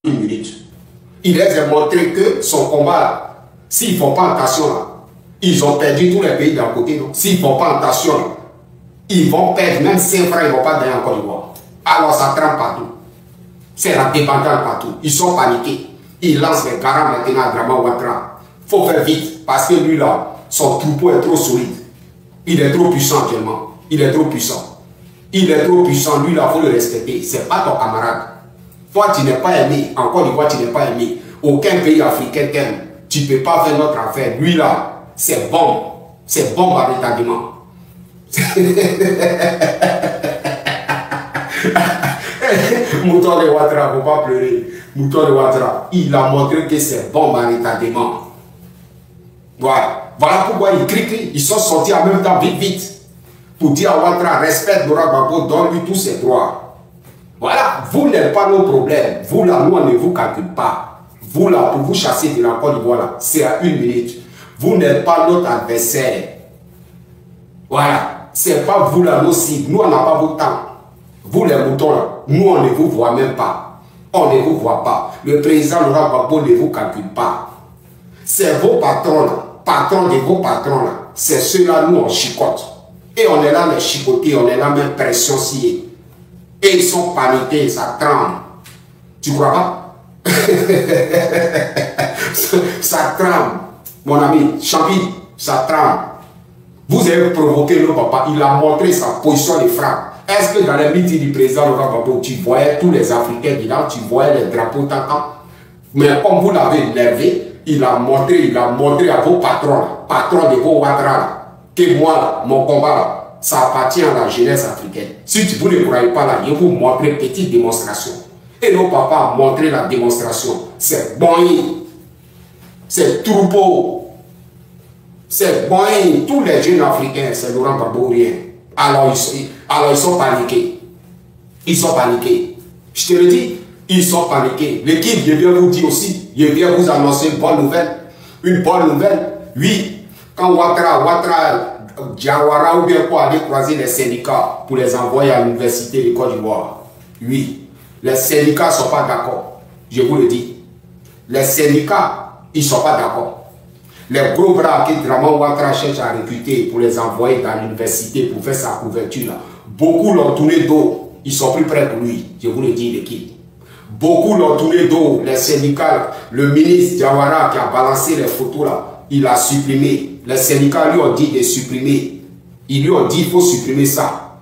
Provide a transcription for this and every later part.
une minute. Il les a montré que son combat, s'ils ne font pas attention, là, ils ont perdu tous les pays d'un côté. S'ils ne font pas attention, là, ils vont perdre, même 5 francs, ils ne vont pas gagner en Côte d'Ivoire. Alors ça trempe partout. C'est la dépendance partout. Ils sont paniqués. Ils lancent les garants maintenant à Draman Ouattara. Il faut faire vite, parce que lui là, son troupeau est trop solide. Il est trop puissant actuellement. Il est trop puissant. Il est trop puissant. Lui là, il faut le respecter. Ce n'est pas ton camarade. Toi, tu n'es pas aimé. En Côte d'Ivoire, tu n'es pas aimé. Aucun pays africain t'aime. Tu ne peux pas faire notre affaire. Lui là, c'est bon. C'est bon à retardement. Mouton de Ouattara, il ne faut pas pleurer. Mouton de Ouattara, il a montré que c'est bon à retardement. Voilà. Voilà pourquoi ils crient. Ils sont sortis en même temps vite, vite. Pour dire à Ouattara, respecte Laurent Gbagbo, donne-lui tous ses droits. Voilà. Vous n'êtes pas nos problèmes. Vous là, nous, on ne vous calcule pas. Vous là, pour vous chasser de la Côte d'Ivoire, c'est à 1 minute. Vous n'êtes pas notre adversaire. Voilà. C'est pas vous là, nos cibles. Nous, on n'a pas vos temps. Vous les moutons là, nous on ne vous voit même pas. On ne vous voit pas. Le président Laurent Gbagbo ne vous calcule pas. C'est vos patrons là, patrons de vos patrons là. C'est ceux-là, nous on chicote. Et on est là les chicoter, on est là même pression sciée. Et ils sont paniqués, ça tremble. Tu crois pas? Ça tremble. Mon ami, Champi, ça tremble. Vous avez provoqué le papa, il a montré sa position de frappe. Est-ce que dans les meetings du président Laurent Gbagbo, tu voyais tous les Africains dedans, tu voyais les drapeaux tant. Mais comme vous l'avez énervé, il a montré à vos patrons, patrons de vos Ouattara, que moi, là, mon combat, là, ça appartient à la jeunesse africaine. Si vous ne croyez pas là, je vais vous montrer une petite démonstration. Et nos papas ont montré la démonstration. C'est bon, c'est troupeau, c'est bon, tous les jeunes africains, c'est Laurent Gbagbo rien. Alors ils sont paniqués. Ils sont paniqués. Je te le dis, ils sont paniqués. L'équipe, je viens vous dire aussi, je viens vous annoncer une bonne nouvelle. Une bonne nouvelle, oui. Quand Ouattara, Diawara ou bien quoi, aller croiser les syndicats pour les envoyer à l'université de Côte d'Ivoire. Oui, les syndicats ne sont pas d'accord. Je vous le dis. Les syndicats, ils ne sont pas d'accord. Les gros bras que Draman Ouattara cherche à recruter pour les envoyer dans l'université pour faire sa couverture là, beaucoup l'ont tourné dos. Ils sont plus près pour lui, je vous le dis l'équipe. Beaucoup l'ont tourné dos. Les syndicats, le ministre Diawara qui a balancé les photos là, il a supprimé. Les syndicats lui ont dit de supprimer. Ils lui ont dit qu'il faut supprimer ça.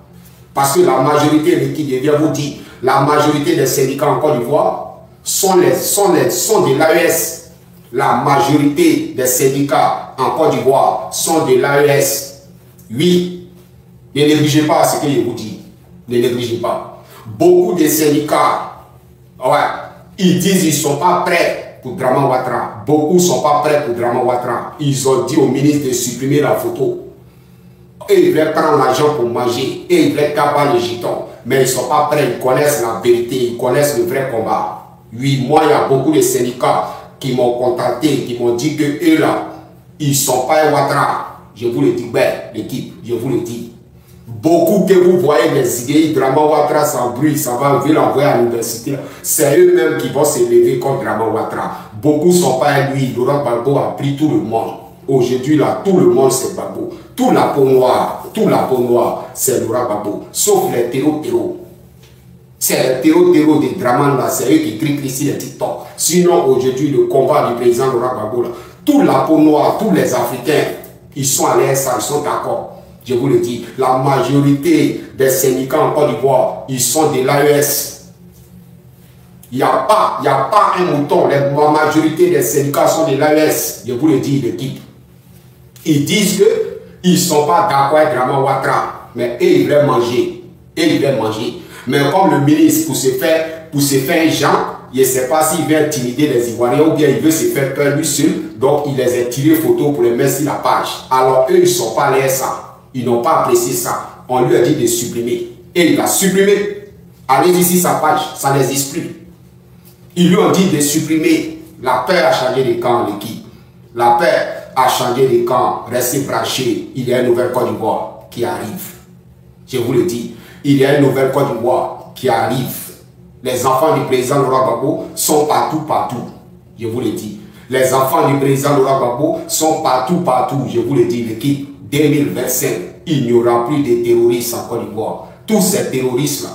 Parce que la majorité de l'équipe, je viens vous dire, la majorité des syndicats en Côte d'Ivoire sont de l'AES. La majorité des syndicats en Côte d'Ivoire sont de l'AES. Oui, ne négligez pas ce que je vous dis. Ne négligez pas. Beaucoup de syndicats, ouais, ils disent qu'ils ne sont pas prêts pour Draman Ouattara. Beaucoup ne sont pas prêts pour Draman Ouattara. Ils ont dit au ministre de supprimer la photo. Et ils veulent prendre l'argent pour manger. Et ils veulent caper les gitans. Mais ils ne sont pas prêts. Ils connaissent la vérité. Ils connaissent le vrai combat. Oui, moi, il y a beaucoup de syndicats qui m'ont contacté, qui m'ont dit que eux là, ils ne sont pas Ouattara. Je vous le dis, ben, l'équipe, je vous le dis. Beaucoup que vous voyez les idées, Draman Ouattara s'embrouille, ça va l'envoyer à l'université. C'est eux-mêmes qui vont se lever contre Draman Ouattara. Beaucoup ne sont pas lui. Laurent Gbagbo a pris tout le monde. Aujourd'hui, là, tout le monde c'est Gbagbo. Tout la peau noire, c'est Laurent Gbagbo. Sauf les terreaux. C'est les terreaux de Draman là, c'est eux qui crient ici les TikTok. Sinon, aujourd'hui, le combat du président Laurent Gbagbo là, toute la peau noire, tous les Africains, ils sont à l'aise, ils sont d'accord. Je vous le dis, la majorité des syndicats en Côte d'Ivoire, ils sont de l'AES. Il n'y a pas un mouton. La majorité des syndicats sont de l'AES. Je vous le dis, l'équipe. Ils disent qu'ils ne sont pas d'accord avec Draman Ouattara. Mais eux, ils veulent manger. Mais comme le ministre, pour se faire genre, je ne sais pas s'il veut intimider les Ivoiriens ou bien il veut se faire peur lui seul. Donc, il les a tiré photos pour les mettre sur la page. Alors, eux, ils ne sont pas allés à ça. Ils n'ont pas apprécié ça. On lui a dit de supprimer. Et il a supprimé. Allez ici sa page, ça n'existe plus. Ils lui ont dit de supprimer. La peur a changé de camp, l'équipe. La peur a changé de camp. Restez branchés. Il y a une nouvelle Côte d'Ivoire qui arrive. Je vous le dis. Il y a une nouvelle Côte d'Ivoire qui arrive. Les enfants du président Laurent Gbagbo sont partout, partout. Je vous le dis. Les enfants du président Laurent Gbagbo sont partout, partout. Je vous le dis, l'équipe 2025, il n'y aura plus de terroristes en Côte d'Ivoire. Tous ces terroristes-là,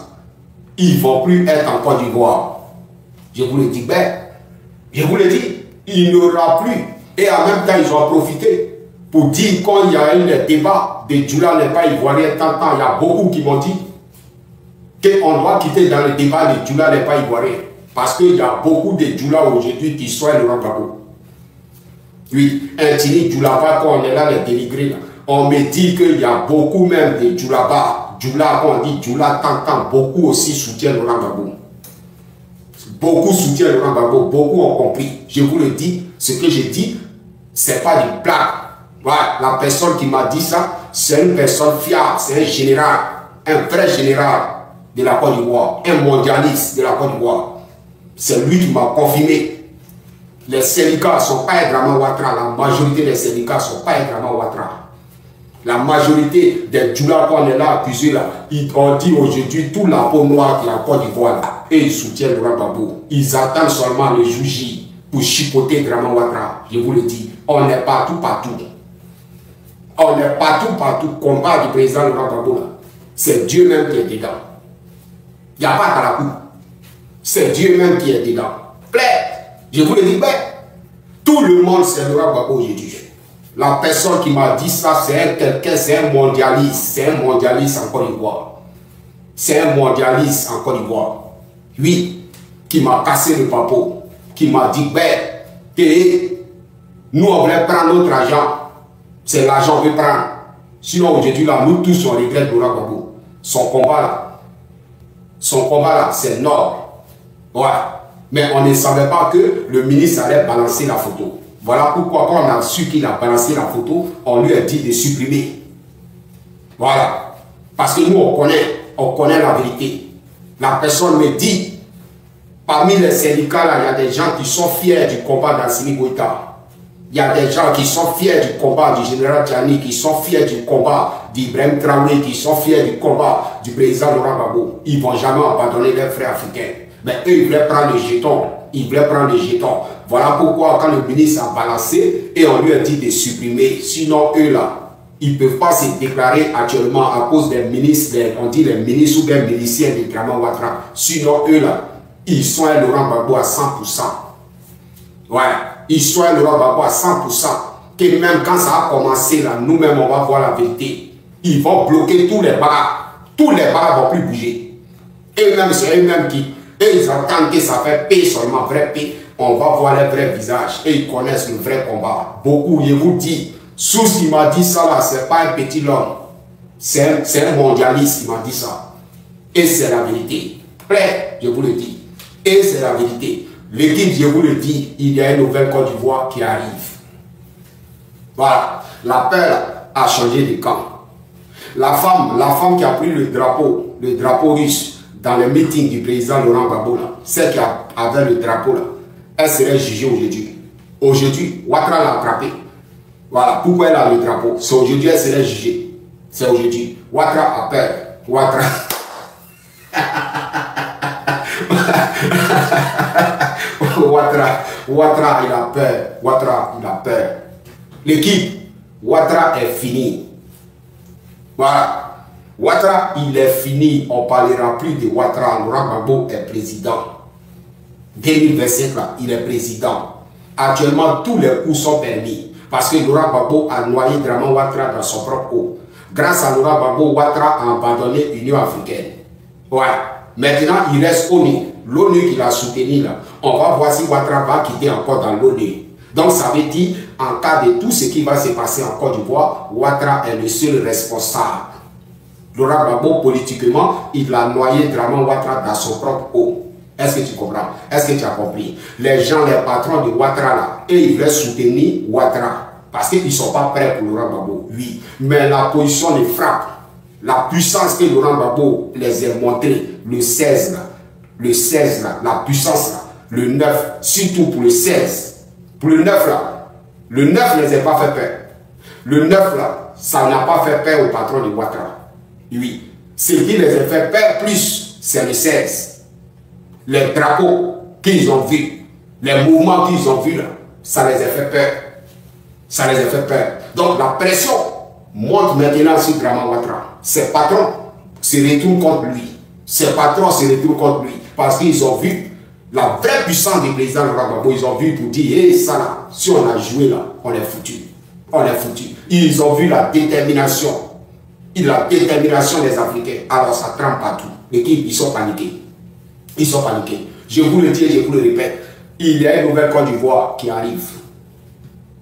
ils ne vont plus être en Côte d'Ivoire. Je vous le dis, ben, je vous le dis, il n'y aura plus. Et en même temps, ils ont profité pour dire quand il y a eu les débats de Djoula n'est pas ivoirien, tant, il y a beaucoup qui m'ont dit qu'on doit quitter dans le débat de Djoula n'est pas ivoirien. Parce qu'il y a beaucoup de Djoula aujourd'hui qui sont Laurent Gbagbo. Oui, un Tini Djoulaba, quand on est là, les dénigrés, là, on me dit qu'il y a beaucoup même de Djoulaba. Djoula, quand on dit Djoula, tant, beaucoup aussi soutiennent Laurent Gbagbo. Beaucoup soutiennent Laurent Gbagbo, beaucoup ont compris. Je vous le dis, ce que je dis, c'est pas du blague. Voilà, la personne qui m'a dit ça, c'est une personne fiable, c'est un général, un vrai général de la Côte d'Ivoire, un mondialiste de la Côte d'Ivoire. C'est lui qui m'a confirmé. Les syndicats ne sont pas Aidara Ouattara, la majorité des syndicats ne sont pas Aidara Ouattara. La majorité des Djoula qu'on est là accusés là, ils ont dit aujourd'hui toute la peau noire de la Côte d'Ivoire là, et ils soutiennent Laurent Gbagbo. Ils attendent seulement le jour J pour chipoter Aidara Ouattara. Je vous le dis, on est partout, partout. On est partout, partout. Combat du président Laurent Gbagbo là. C'est Dieu même qui est dedans. Il n'y a pas à la coupe. C'est Dieu même qui est dedans. Claire. Je vous le dis, ben, tout le monde c'est Laurent Gbagbo aujourd'hui. La personne qui m'a dit ça, c'est quelqu'un, c'est un mondialiste. C'est un mondialiste en Côte d'Ivoire. C'est un mondialiste en Côte d'Ivoire. Oui, qui m'a cassé le papeau. Qui m'a dit, ben, que nous on voulait prendre notre argent. C'est l'argent qu'on veut prendre. Sinon aujourd'hui là, nous tous on regrette Laurent Gbagbo. Son combat là, c'est noble. Voilà. Mais on ne savait pas que le ministre allait balancer la photo. Voilà pourquoi quand on a su qu'il a balancé la photo, on lui a dit de supprimer. Voilà. Parce que nous, on connaît la vérité. La personne me dit, parmi les syndicats, là, il y a des gens qui sont fiers du combat d'Assimi Goïta. Il y a des gens qui sont fiers du combat du général Tchani, qui sont fiers du combat d'Ibrahim Traoré, qui sont fiers du combat du président Laurent Gbagbo. Ils ne vont jamais abandonner leurs frères africains. Mais eux, ils voulaient prendre les jetons. Ils voulaient prendre les jetons. Voilà pourquoi quand le ministre a balancé et on lui a dit de supprimer, sinon eux là, ils ne peuvent pas se déclarer actuellement à cause des ministres, on dit les ministres ou des miliciens de Aidara Ouattara. Sinon eux là, ils sont un Laurent Gbagbo à 100%. Ouais, ils sont un Laurent Gbagbo à 100%. Que même quand ça a commencé là, nous-mêmes on va voir la vérité. Ils vont bloquer tous les bras. Tous les bras ne vont plus bouger. Eux-mêmes, c'est eux-mêmes qui... Et ils attendent que ça fait paix seulement, vrai paix. On va voir les vrais visages. Et ils connaissent le vrai combat. Beaucoup, je vous dis, Sous qui m'a dit ça là, c'est pas un petit homme. C'est un mondialiste qui m'a dit ça. Et c'est la vérité. Prêt, je vous le dis. Et c'est la vérité. L'équipe, je vous le dis, il y a une nouvelle Côte d'Ivoire qui arrive. Voilà. La peur a changé de camp. La femme qui a pris le drapeau russe, dans le meeting du président Laurent Gbagbo, celle qui avait le drapeau là, elle serait jugée aujourd'hui. Aujourd'hui, Ouattara l'a attrapé. Voilà, pourquoi elle a le drapeau? C'est aujourd'hui, elle serait jugée. C'est aujourd'hui. Ouattara a peur. Ouattara. Ouattara, il a peur. Ouattara, il a peur. L'équipe, Ouattara est fini. Voilà. Ouattara, il est fini. On ne parlera plus de Ouattara. Laurent Gbagbo est président. 2027, là, il est président. Actuellement, tous les coups sont permis. Parce que Laurent Gbagbo a noyé Aidara Ouattara dans son propre eau. Grâce à Laurent Gbagbo, Ouattara a abandonné l'Union africaine. Ouais. Maintenant, il reste ONU. L'ONU qui l'a soutenu là. On va voir si Ouattara va quitter encore dans l'ONU. Donc, ça veut dire, en cas de tout ce qui va se passer en Côte d'Ivoire, Ouattara est le seul responsable. Laurent Gbagbo, politiquement, il a noyé Aidara Ouattara dans son propre eau. Est-ce que tu comprends? Est-ce que tu as compris? Les gens, les patrons de Ouattara, là, et ils veulent soutenir Ouattara. Parce qu'ils ne sont pas prêts pour Laurent Gbagbo. Oui. Mais la position les frappe. La puissance que Laurent Gbagbo les a montré, le 16 là, le 16 là, la puissance là, le 9, surtout pour le 16. Pour le 9 là, le 9 ne les a pas fait peur. Le 9 là, ça n'a pas fait peur aux patrons de Ouattara. Oui. Ce qui les a fait peur plus, c'est le 16. les drapeaux qu'ils ont vus, les mouvements qu'ils ont vus là, ça les a fait peur. Ça les a fait peur. Donc la pression monte maintenant sur Draman Ouattara. Ses patrons se retournent contre lui. Ses patrons se retournent contre lui. Parce qu'ils ont vu la vraie puissance du président Laurent Gbagbo. Ils ont vu pour dire, hé, ça là, si on a joué là, on est foutu. On est foutu. Ils ont vu la détermination. La détermination des Africains. Alors ça trempe partout. L'équipe, ils sont paniqués. Ils sont paniqués. Je vous le dis et je vous le répète. Il y a une nouvelle Côte d'Ivoire qui arrive.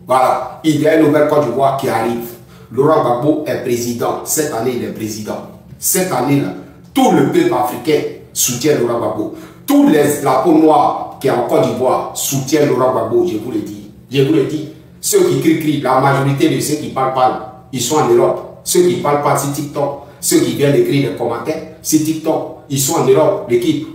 Voilà. Il y a une nouvelle Côte d'Ivoire qui arrive. Laurent Gbagbo est président. Cette année, il est président. Cette année-là, tout le peuple africain soutient Laurent Gbagbo. Tous la peau noire qui est en Côte d'Ivoire soutiennent Laurent Gbagbo, je vous le dis. Je vous le dis. Ceux qui crient, la majorité de ceux qui parlent, ils sont en Europe. Ceux qui parlent pas, c'est TikTok. Ceux qui viennent écrire des commentaires, c'est TikTok. Ils sont en Europe, l'équipe.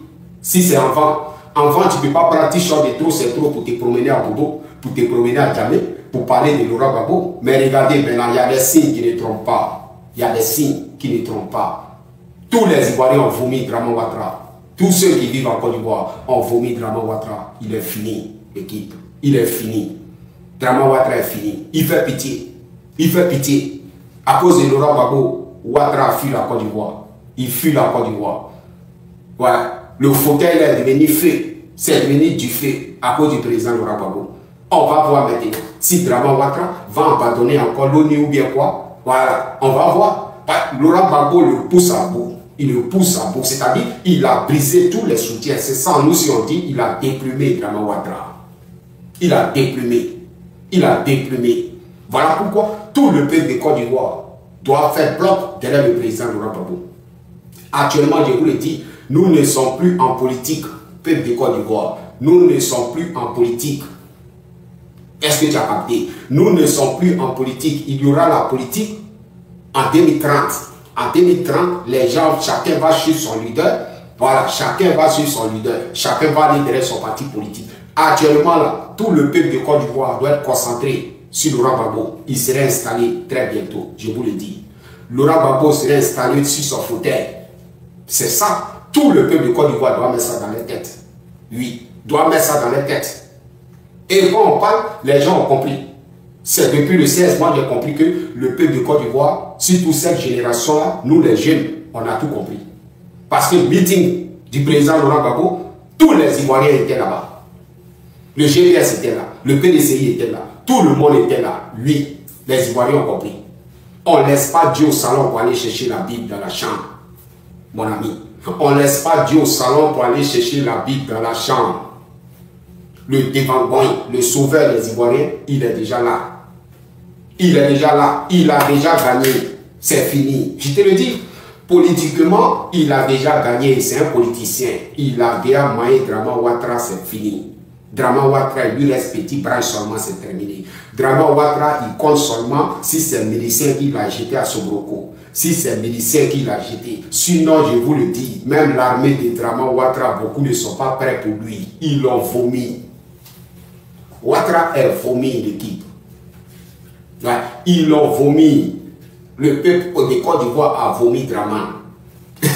Si c'est enfant, tu ne peux pas prendre t-shirt de trop, c'est trop pour te promener à Bobo, pour te promener à Djamé, pour parler de Laurent Gbagbo. Mais regardez, maintenant, il y a des signes qui ne trompent pas. Il y a des signes qui ne trompent pas. Tous les Ivoiriens ont vomi Draman Ouattara. Tous ceux qui vivent en Côte d'Ivoire ont vomi Draman Ouattara. Il est fini, l'équipe. Il est fini. Draman Ouattara est fini. Il fait pitié. Il fait pitié. À cause de Laurent Gbagbo, Ouattara fuit la Côte d'Ivoire. Il fuit la Côte d'Ivoire. Ouais. Le fauteuil est devenu feu. C'est devenu du feu à cause du président Laurent Gbagbo. On va voir maintenant si Draman Ouattara va abandonner encore l'ONU ou bien quoi. Voilà. On va voir. Laurent Gbagbo le pousse à bout. Il le pousse à bout. C'est-à-dire, il a brisé tous les soutiens. C'est ça, nous, si on dit, il a déprimé Draman Ouattara. Il a déprimé. Il a déprimé. Voilà pourquoi tout le peuple de Côte d'Ivoire doit faire bloc derrière le président Laurent Gbagbo. Actuellement, je vous le dis, nous ne sommes plus en politique, peuple de Côte d'Ivoire. Nous ne sommes plus en politique. Est-ce que tu as capté? Nous ne sommes plus en politique. Il y aura la politique en 2030. En 2030, les gens, chacun va suivre son leader. Voilà, chacun va suivre son leader. Chacun va aller derrière son parti politique. Actuellement, là, tout le peuple de Côte d'Ivoire doit être concentré sur Laurent Gbagbo. Il serait installé très bientôt, je vous le dis. Laurent Gbagbo serait installé sur son fauteuil. C'est ça. Tout le peuple de Côte d'Ivoire doit mettre ça dans les têtes. Oui, doit mettre ça dans les têtes. Et quand on parle, les gens ont compris. C'est depuis le 16 mois, j'ai compris que le peuple de Côte d'Ivoire, surtout cette génération-là, nous les jeunes, on a tout compris. Parce que le meeting du président Laurent Gbagbo, tous les Ivoiriens étaient là-bas. Le GPS était là, le PDCI était là, tout le monde était là. Oui, les Ivoiriens ont compris. On ne laisse pas Dieu au salon pour aller chercher la Bible dans la chambre, mon ami. On ne laisse pas Dieu au salon pour aller chercher la Bible dans la chambre. Le Dévangoy, le sauveur des Ivoiriens, il est déjà là. Il est déjà là. Il a déjà gagné. C'est fini. Je te le dis. Politiquement, il a déjà gagné. C'est un politicien. Il a déjà maillé Draman Ouattara, c'est fini. Draman Ouattara, il lui reste petit bras seulement, c'est terminé. Draman Ouattara, il compte seulement si c'est le médecin qui l'a jeté à Sobroko. Si c'est le médecin qui l'a jeté. Sinon, je vous le dis, même l'armée de Draman Ouattara, beaucoup ne sont pas prêts pour lui. Ils l'ont vomi. Ouattara est vomi, l'équipe. Ouais, ils l'ont vomi. Le peuple de Côte d'Ivoire a vomi Draman.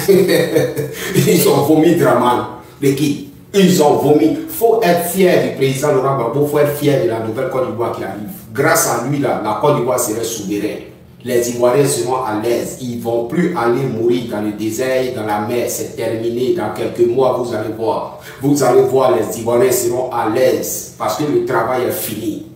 Ils ont vomi Draman, l'équipe. Ils ont vomi. Il faut être fier du président Laurent Gbagbo. Il faut être fier de la nouvelle Côte d'Ivoire qui arrive. Grâce à lui, là, la Côte d'Ivoire serait souveraine. Les Ivoiriens seront à l'aise. Ils ne vont plus aller mourir dans le désert, dans la mer. C'est terminé. Dans quelques mois, vous allez voir. Vous allez voir, les Ivoiriens seront à l'aise. Parce que le travail est fini.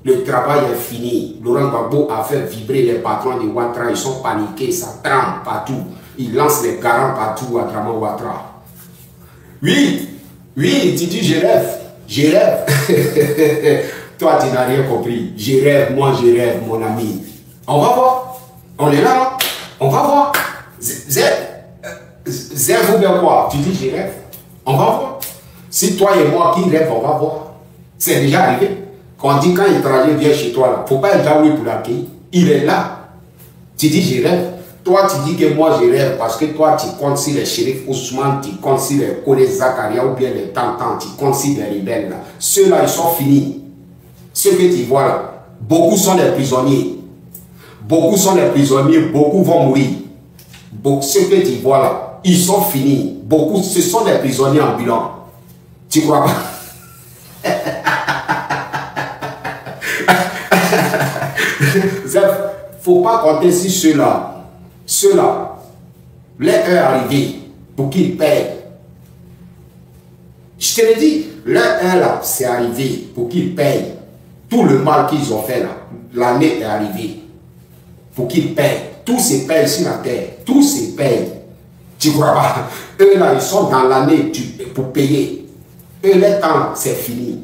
Le travail est fini. Laurent Gbagbo a fait vibrer les patrons de Ouattara. Ils sont paniqués. Ça trempe partout. Ils lancent les garants partout à Draman Ouattara. Oui. Oui, tu dis je rêve. Je rêve. Toi, tu n'as rien compris. Je rêve. Moi, je rêve, mon ami. On va voir. On est là. On va voir. Zève ou bien quoi? Tu dis je rêve. On va voir. Si toi et moi qui rêve, on va voir. C'est déjà arrivé. Quand on dit quand l'étranger vient chez toi, il ne faut pas être là pour l'accueillir. Il est là. Tu dis je rêve. Toi, tu dis que moi je rêve parce que toi, tu comptes sur les shérifs Ousmane, tu comptes sur les Kone Zakaria ou bien les Tantans, tu comptes sur les rebelles. Ceux-là, ils sont finis. Ceux que tu vois là, beaucoup sont des prisonniers. Beaucoup sont des prisonniers, beaucoup vont mourir. Ceux que tu vois là, ils sont finis. Beaucoup, ce sont des prisonniers ambulants. Tu crois pas? Faut pas compter sur ceux-là. Ceux-là, leur heure arrivée pour qu'ils payent. Je te l'ai dit, leur heure là, c'est arrivé pour qu'ils payent. Tout le mal qu'ils ont fait là, l'année est arrivée. Pour qu'ils payent. Tout se paye sur la terre. Tout se paye. Tu crois pas? Eux là, ils sont dans l'année pour payer. Eux, le temps, c'est fini.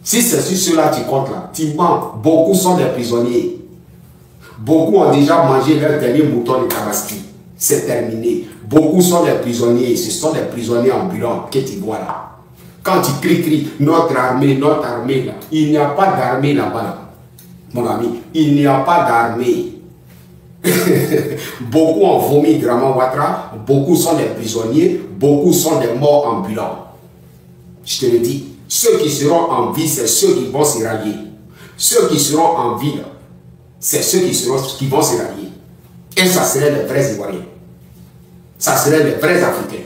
Si c'est sur ceux-là tu comptes là, tu mens. Beaucoup sont des prisonniers. Beaucoup ont déjà mangé leur dernier mouton de Tabaski. C'est terminé. Beaucoup sont des prisonniers. Ce sont des prisonniers ambulants que tu vois là. Quand tu cries, notre armée, là. Il n'y a pas d'armée là-bas. Là. Mon ami, il n'y a pas d'armée. Beaucoup ont vomi Draman Ouattara. Beaucoup sont des prisonniers. Beaucoup sont des morts ambulants. Je te le dis. Ceux qui seront en vie, c'est ceux qui vont se rallier. Ceux qui seront en vie, c'est ceux qui vont se rallier. Et ça serait les vrais Ivoiriens. Ça serait les vrais Africains.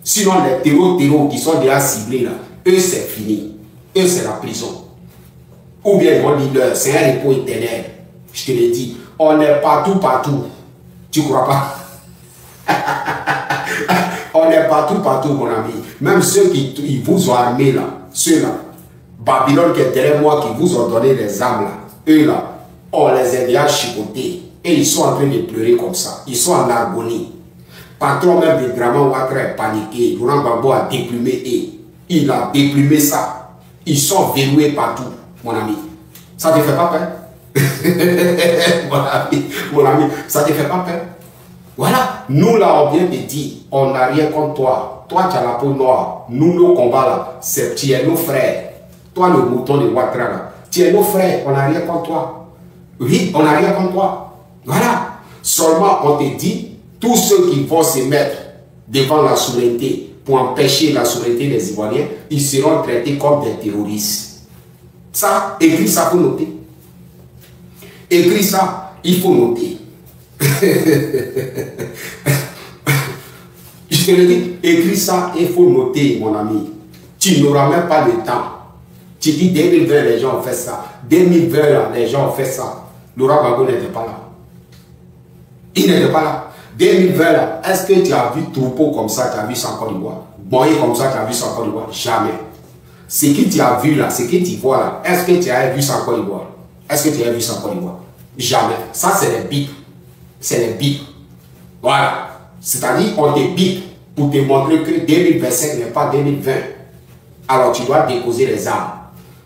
Sinon, les terreaux qui sont déjà ciblés, là, eux, c'est fini. Eux, c'est la prison. Ou bien, ils vont dire, c'est un repos éternel. Je te l'ai dit, on est partout. Tu crois pas? On est partout, mon ami. Même ceux qui vous ont armé, là, ceux-là, Babylone qui est derrière moi, qui vous ont donné les armes, là, eux, là, on les a déjà chicotés. Et ils sont en train de pleurer comme ça. Ils sont en agonie. Patron même de Draman Ouattara est paniqué. Laurent Gbagbo a déplumé et il a déplumé ça. Ils sont verrouillés partout, mon ami. Ça te fait pas peur? mon ami, ça te fait pas peur? Voilà, nous là, on vient de dire, on n'a rien contre toi. Toi, tu as la peau noire. Nous, nos combats là, tu es nos frères. Toi, le mouton de Ouattara là, tu es nos frères, on n'a rien contre toi. Oui, on n'a rien contre toi. Voilà. Seulement, on te dit, tous ceux qui vont se mettre devant la souveraineté pour empêcher la souveraineté des Ivoiriens, ils seront traités comme des terroristes. Ça, écris ça pour noter. Écris ça, il faut noter. Je te le dis, écris ça, il faut noter, mon ami. Tu n'auras même pas le temps. Tu dis 2020, les gens ont fait ça. 2020, les gens ont fait ça. Laurent Gbagbo n'était pas là. Il n'était pas là. 2020, là, est-ce que tu as vu troupeau comme ça, tu as vu ça en Côte d'Ivoire? Moyen comme ça, tu as vu ça en Côte d'Ivoire? Jamais. Ce que tu as vu là, ce que tu vois là, est-ce que tu as vu ça en Côte d'Ivoire? Est-ce que tu as vu ça en Côte d'Ivoire? Jamais. Ça, c'est les bips. C'est les bips. Voilà. C'est-à-dire, on te bip pour te montrer que 2025 n'est pas 2020. Alors, tu dois déposer les armes.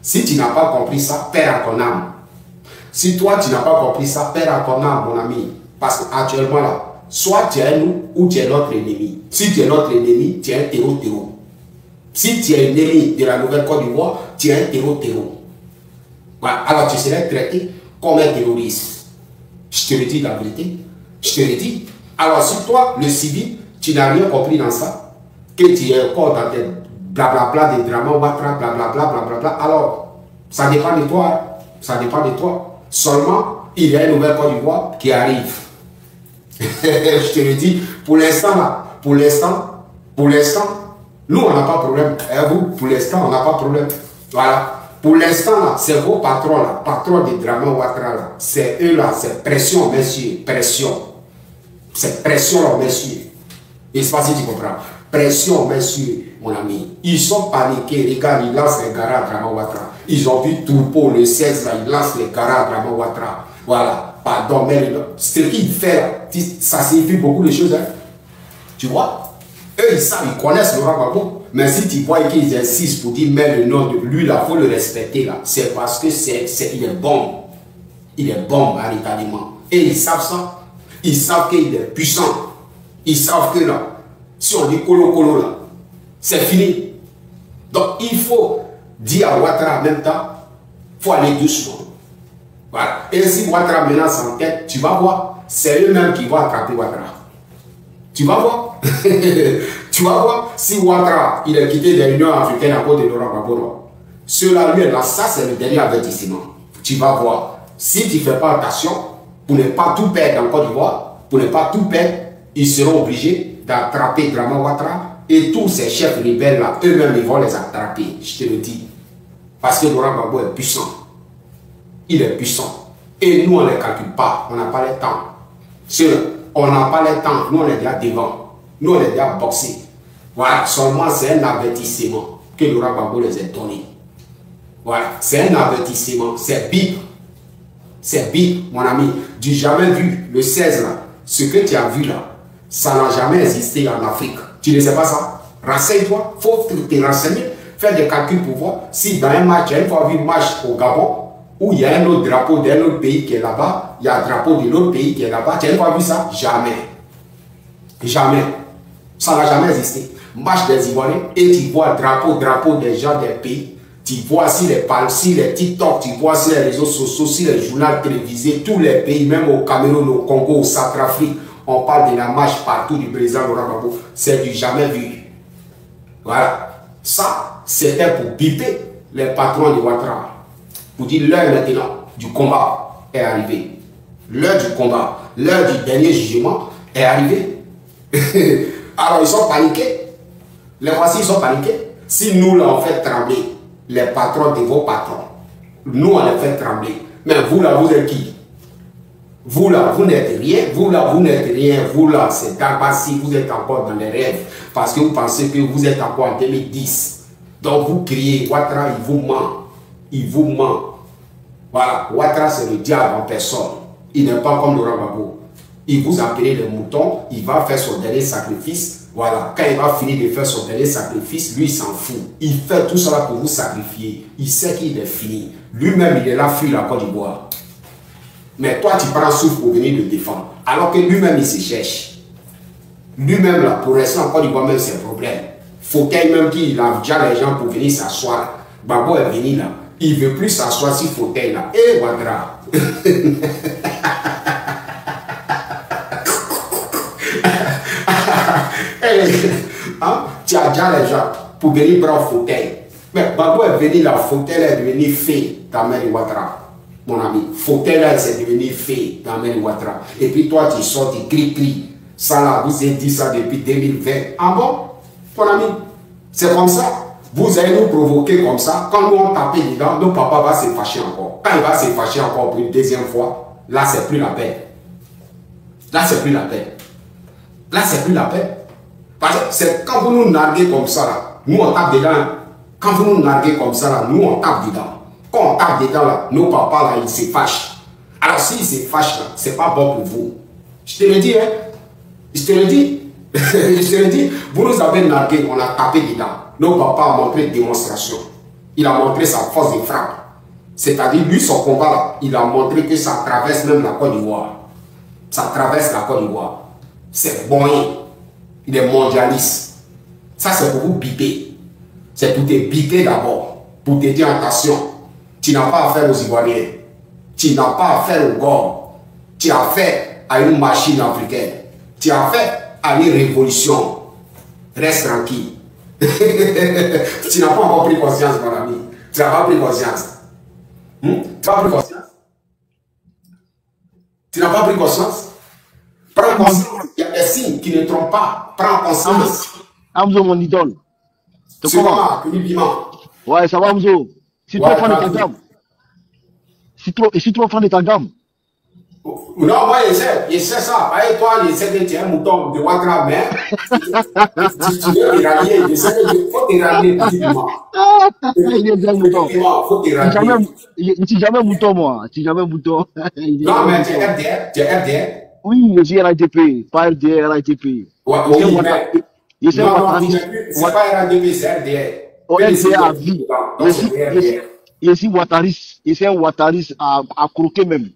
Si tu n'as pas compris ça, perds à ton âme. Si toi, tu n'as pas compris ça, perds à ton âme, mon ami. Parce qu'actuellement, là, soit tu es nous ou tu es notre ennemi. Si tu es notre ennemi, tu es un terreau. Si tu es ennemi de la Nouvelle-Côte d'Ivoire, tu es un terreau. Voilà. Alors, tu serais traité comme un terroriste. Je te le dis la vérité. Je te le dis. Alors, si toi, le civil, tu n'as rien compris dans ça, que tu es encore dans tes blablabla des Draman Ouattara, blablabla, alors, ça dépend de toi. Ça dépend de toi. Seulement, il y a une Nouvelle-Côte d'Ivoire qui arrive. Je te le dis, pour l'instant, là, pour l'instant, nous, on n'a pas de problème. Et vous, pour l'instant, on n'a pas de problème. Voilà. Pour l'instant, là, c'est vos patrons, là, patrons de Draman Ouattara, là. C'est eux, là, c'est pression, messieurs, pression. C'est pression, messieurs. Et c'est pas si tu comprends. Pression, messieurs, mon ami. Ils sont paniqués. Regarde, ils lancent les garas à Draman Ouattara. Ils ont vu Tourpo, le 16, là, ils lancent les garas à Draman Ouattara. Voilà. Pardon, mais ce qu'il fait, là, ça signifie beaucoup de choses. Hein. Tu vois? Eux, ils savent, ils connaissent Laurent Gbagbo. Mais si tu vois qu'ils insistent pour dire, mais le nom de lui, là, il faut le respecter, là. C'est parce que il est bon. Il est bon, véritablement. Et ils savent ça. Ils savent qu'il est puissant. Ils savent que là, si on dit colo, là, c'est fini. Donc, il faut dire à Ouattara en même temps, il faut aller doucement. Voilà. Et si Ouattara menace en tête, tu vas voir, c'est eux-mêmes qui vont attraper Ouattara. Tu vas voir. Tu vas voir, si Ouattara, il est quitté de l'Union africaine à cause de Laurent Gbagbo, cela lui, là, ça c'est le dernier avertissement. Tu vas voir, si tu ne fais pas attention, pour ne pas tout perdre en Côte d'Ivoire, pour ne pas tout perdre, ils seront obligés d'attraper Draman Ouattara et tous ces chefs rebelles là, eux-mêmes ils vont les attraper, je te le dis. Parce que Laurent Gbagbo est puissant. Il est puissant. Et nous on ne les calcule pas, on n'a pas le temps. On n'a pas le temps, nous on est déjà devant. Nous on est déjà boxé. Voilà, seulement c'est un avertissement que Laurent Gbagbo les a donné. Voilà, c'est un avertissement, c'est bip. C'est bip, mon ami. Du jamais vu, le 16 là, ce que tu as vu là, ça n'a jamais existé en Afrique. Tu ne sais pas ça? Renseigne-toi, il faut te renseigner, faire des calculs pour voir si dans un match, il y a une fois vu un match au Gabon, où il y a un autre drapeau d'un autre pays qui est là-bas, il y a un drapeau de l'autre pays qui est là-bas. Tu as une fois vu ça? Jamais. Jamais. Ça n'a jamais existé. Match des Ivoiriens et tu vois drapeau des gens des pays. Tu vois si les TikTok, tu vois si les réseaux sociaux, si les journaux télévisés, tous les pays, même au Cameroun, au Congo, au Centrafrique, on parle de la marche partout du président Laurent Gbagbo. C'est du jamais vu. Voilà. Ça, c'était pour biper les patrons de Ouattara. Pour dire l'heure maintenant du combat est arrivée. L'heure du combat, l'heure du dernier jugement est arrivée. Alors ils sont paniqués. Les voici, ils sont paniqués. Si nous, là, on fait trembler les patrons de vos patrons, nous, on les fait trembler. Mais vous, là, vous êtes qui? Vous, là, vous n'êtes rien. Vous, là, vous n'êtes rien. Vous, là, c'est Dabassi. Vous êtes encore dans les rêves. Parce que vous pensez que vous êtes encore en 2010. Donc, vous criez, Ouattara, il vous ment. Il vous ment. Voilà. Ouattara, c'est le diable en personne. Il n'est pas comme Laurent Gbagbo. Il vous appelle les moutons. Il va faire son dernier sacrifice. Voilà, quand il va finir de faire son dernier sacrifice, lui il s'en fout. Il fait tout cela pour vous sacrifier. Il sait qu'il est fini. Lui-même, il est là, fuir la Côte d'Ivoire. Mais toi, tu prends souffle pour venir le défendre. Alors que lui-même, il se cherche. Lui-même, là, pour rester en Côte d'Ivoire, même, c'est un problème. Fauteuil même qu'il a déjà les gens pour venir s'asseoir. Gbagbo est venu là. Il ne veut plus s'asseoir sur fauteuil là. Eh, Ouattara. Hein? Tu as déjà les gens pour venir prendre fauteuil. Mais Gbagbo est venu là, fauteuil est devenu fait dans la main de Ouattara. Mon ami, fauteuil là, c'est devenu fait dans la main de Ouattara. Et puis toi, tu sors, tu cries. Ça là, vous avez dit ça depuis 2020. Ah bon? Mon ami, c'est comme ça. Vous allez nous provoquer comme ça. Quand nous on tape dedans, nos papa va se fâcher encore. Quand il va se fâcher encore pour une deuxième fois, là, c'est plus la paix. Là, c'est plus la paix. Là, c'est plus la paix. Parce que c'est quand vous nous narguez comme ça, là, nous on tape dedans. Quand vous nous narguez comme ça, là, nous on tape dedans. Quand on tape dedans, là, nos papas, là, ils se fâchent. Alors, s'ils se fâchent, là, c'est pas bon pour vous. Je te le dis, hein. Je te le dis. Je te le dis. Vous nous avez nargué, on a tapé dedans. Nos papas ont montré une démonstration. Il a montré sa force de frappe. C'est-à-dire, lui, son combat, là, il a montré que ça traverse même la Côte d'Ivoire. Ça traverse la Côte d'Ivoire. C'est bon. Il est mondialiste. Ça, c'est pour vous biper. C'est pour te biper d'abord. Pour te dire attention. Tu n'as pas affaire aux Ivoiriens. Tu n'as pas affaire aux Gors. Tu as affaire à une machine africaine. Tu as affaire à une révolution. Reste tranquille. Tu n'as pas encore pris conscience, mon ami. Tu n'as pas pris conscience. Tu n'as pas pris conscience. Tu n'as pas pris conscience. Prends conscience. Il y a des signes qui ne trompent pas. Prends conscience. Amzo, mon idole. C'est comment, ouais, ça va, Amzo. Si toi, fan de ta gamme. Si toi, fan de ta gamme. Non, moi, je sais ça. Et toi, je sais que tu es un mouton de Ouattara, mais tu veux te rallier. Je sais qu'il faut te rallier petitement. Il est bien mouton. Il faut te rallier. Je ne suis jamais mouton, moi. Je ne suis jamais mouton. Non, mais tu es FDR. Tu es FDR. Oui, je suis RATP. Pas RDR, RATP. Oui, mais... Je sais pas. C'est pas RATP, c'est RDR. Oh, RDR à vie. Je suis Ouattaris. Je suis un Ouattaris à croquer même.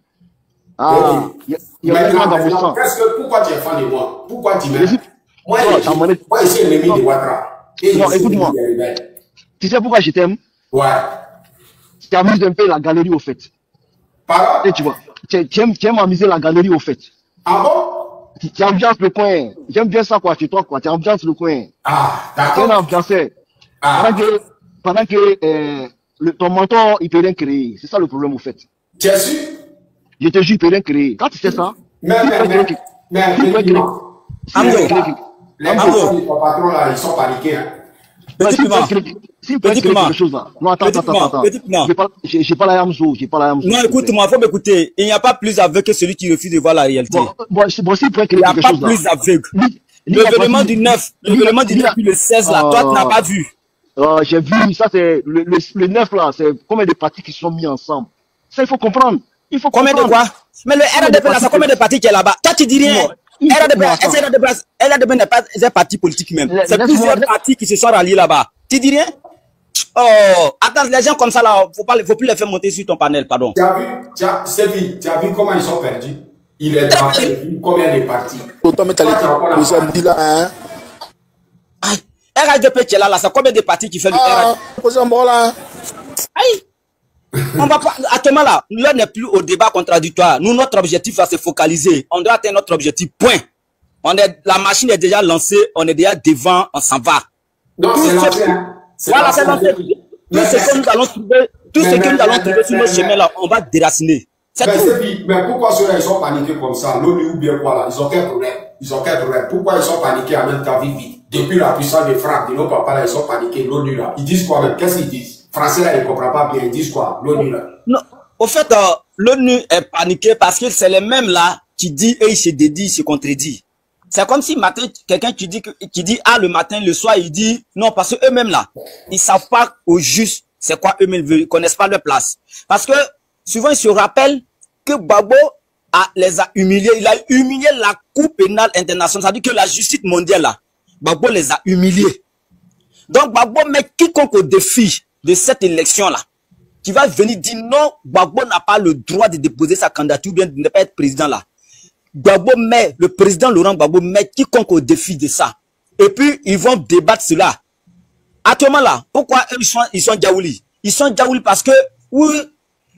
Ah, il y a vraiment dans mon sang. Pourquoi tu es fan de moi? Pourquoi tu m'aimes? Moi, je suis ennemi de Ouattara. Non, écoute-moi. Tu sais pourquoi je t'aime? Ouais. Tu t'amuses un peu la galerie au fait. Pardon? Et tu vois, tu aimes amuser la galerie au fait. Ah bon? Tu ambiances le coin. J'aime bien ça, quoi, chez toi, quoi. Tu ambiances le coin. Ah, d'accord. Tu es un ambianceur. Pendant que ton mentor, il peut rien créer. C'est ça le problème, au fait. Tu es sûr? Je te jure, il peut rien créer. Quand tu sais ça, mais Les patrons là, ils sont paniqués. Hein. Petit quelque chose là. Non, attends. J'ai pas la Yamzo. Non, écoute-moi, faut m'écouter. Il n'y a pas plus aveugle que celui qui refuse de voir la réalité. Il n'y a pas plus aveugle. L'événement du 9, le 16 là, toi tu n'as pas vu. J'ai vu, ça c'est le 9 là, c'est combien de partis qui sont mis ensemble. Ça il faut comprendre. Combien de quoi? Mais le RADP là, c'est combien de partis qui est là-bas? Toi tu dis rien. RADP n'est pas un parti politique même. C'est plusieurs partis qui se sont ralliés là-bas. Tu dis rien? Oh, attends, les gens comme ça là, faut plus les faire monter sur ton panel, pardon. Tu as vu comment ils sont perdus? Il est dans combien de partis? RADP qui est là, c'est combien de partis qui fait le RADP? Aïe! On va pas, actuellement là, l'heure n'est plus au débat contradictoire. Nous, notre objectif va se focaliser. On doit atteindre notre objectif, point. La machine est déjà lancée, on est déjà devant, on s'en va. Donc, c'est lancé, voilà, c'est lancé. Tout ce que nous allons trouver sur nos chemins là, on va déraciner. Mais pourquoi ceux-là, ils sont paniqués comme ça? L'ONU ou bien quoi là? Ils ont quel problème? Pourquoi ils sont paniqués en même temps vite? Depuis la puissance des frappes de nos papas là, ils sont paniqués. L'ONU là, ils disent quoi même? Qu'est-ce qu'ils disent? Français là, ils ne comprennent pas bien. Ils disent quoi? L'ONU là. Non, au fait, l'ONU est paniqué parce que c'est les mêmes là qui disent et ils se dédient, ils se contredisent. C'est comme si matin, quelqu'un qui dit A le matin, le soir, il dit non, parce que eux-mêmes là, ils savent pas au juste c'est quoi eux-mêmes veulent, ils connaissent pas leur place. Parce que souvent ils se rappellent que Gbagbo les a humiliés, il a humilié la Cour pénale internationale, c'est-à-dire que la justice mondiale là, Gbagbo les a humiliés. Donc Gbagbo met quiconque au défi de cette élection là, qui va venir dire non, Gbagbo n'a pas le droit de déposer sa candidature ou bien de ne pas être président là. Gbagbo met, le président Laurent Gbagbo met quiconque au défi de ça. Et puis, ils vont débattre cela. Actuellement là, pourquoi ils sont Djaouli? Ils sont Djaouli parce que, oui,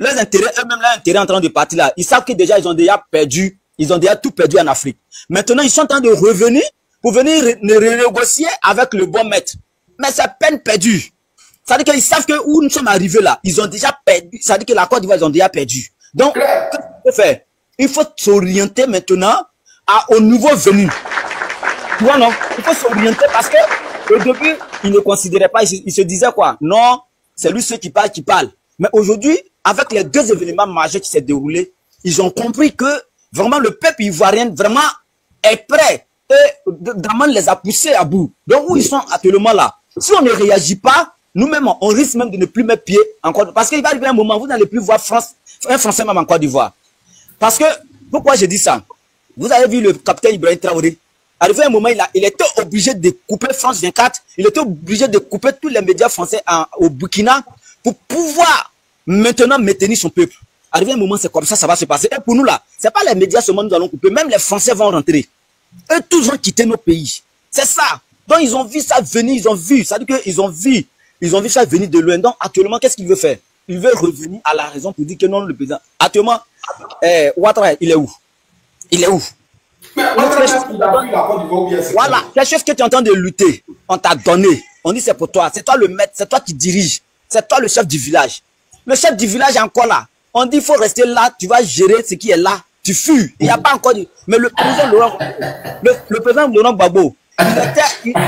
leurs intérêts, eux-mêmes, leurs intérêts en train de partir là. Ils savent que déjà, ils ont déjà perdu, ils ont déjà tout perdu en Afrique. Maintenant, ils sont en train de revenir pour venir renégocier avec le bon maître. Mais c'est peine perdue. C'est-à-dire qu'ils savent que où nous sommes arrivés là, ils ont déjà perdu. C'est-à-dire que la Côte d'Ivoire, ils ont déjà perdu. Donc, qu'est-ce qu'il faut faire? Il faut s'orienter maintenant aux nouveaux venus. Tu vois, non? Il faut s'orienter parce que au début, ils ne considéraient pas, ils se disaient quoi? Non, c'est lui ceux qui parlent. Mais aujourd'hui, avec les deux événements majeurs qui s'est déroulés, ils ont compris que vraiment le peuple ivoirien vraiment est prêt et Draman les a poussés à bout. Donc où ils sont actuellement là? Si on ne réagit pas, nous-mêmes, on risque même de ne plus mettre pied en Côte d'Ivoire. Parce qu'il va arriver un moment où vous n'allez plus voir un Français même en Côte d'Ivoire. Parce que, pourquoi je dis ça? Vous avez vu le capitaine Ibrahim Traoré. Arrivé un moment, il était obligé de couper France 24. Il était obligé de couper tous les médias français au Burkina pour pouvoir maintenant maintenir son peuple. Arrivé un moment, c'est comme ça va se passer. Et pour nous là, c'est pas les médias seulement nous allons couper. Même les Français vont rentrer. Eux tous vont quitter nos pays. C'est ça. Donc ils ont vu ça venir, ils ont vu. Ça veut dire qu'ils ont vu ça venir de loin. Donc actuellement, qu'est-ce qu'il veut faire? Il veut revenir à la raison pour dire que non, le président. Actuellement, Ouattara, il est où? Mais Ouattara, il a pris la Côte d'Ivoire. Voilà, quelque chose que tu es en train de lutter, on t'a donné. On dit c'est pour toi, c'est toi le maître, c'est toi qui dirige, c'est toi le chef du village. Le chef du village est encore là. On dit il faut rester là, tu vas gérer ce qui est là. Tu fuis. Il n'y a pas encore de... Mais le président Laurent Gbagbo,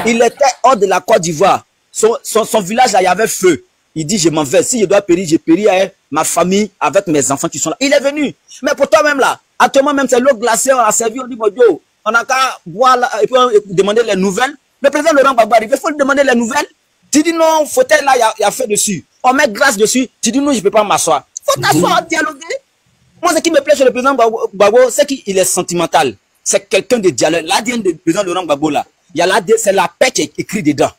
il était hors de la Côte d'Ivoire. Son village là, il y avait feu. Il dit, je m'en vais. Si je dois périr, je péris avec ma famille, avec mes enfants qui sont là. Il est venu. Mais pour toi-même là, actuellement même, c'est l'eau glacée, on a servi, on dit, bon Dieu, on n'a qu'à boire là, et puis demander les nouvelles. Le président Laurent Gbagbo arrive, il faut lui demander les nouvelles. Tu dis non, fauteuil là, il y a fait dessus. On met grâce dessus. Tu dis non, je ne peux pas m'asseoir. Il faut t'asseoir, dialoguer. Moi, ce qui me plaît sur le président Gbagbo, c'est qu'il est sentimental. C'est quelqu'un de dialogue. L'ADN du président Laurent Gbagbo là, c'est la paix qui est écrite dedans.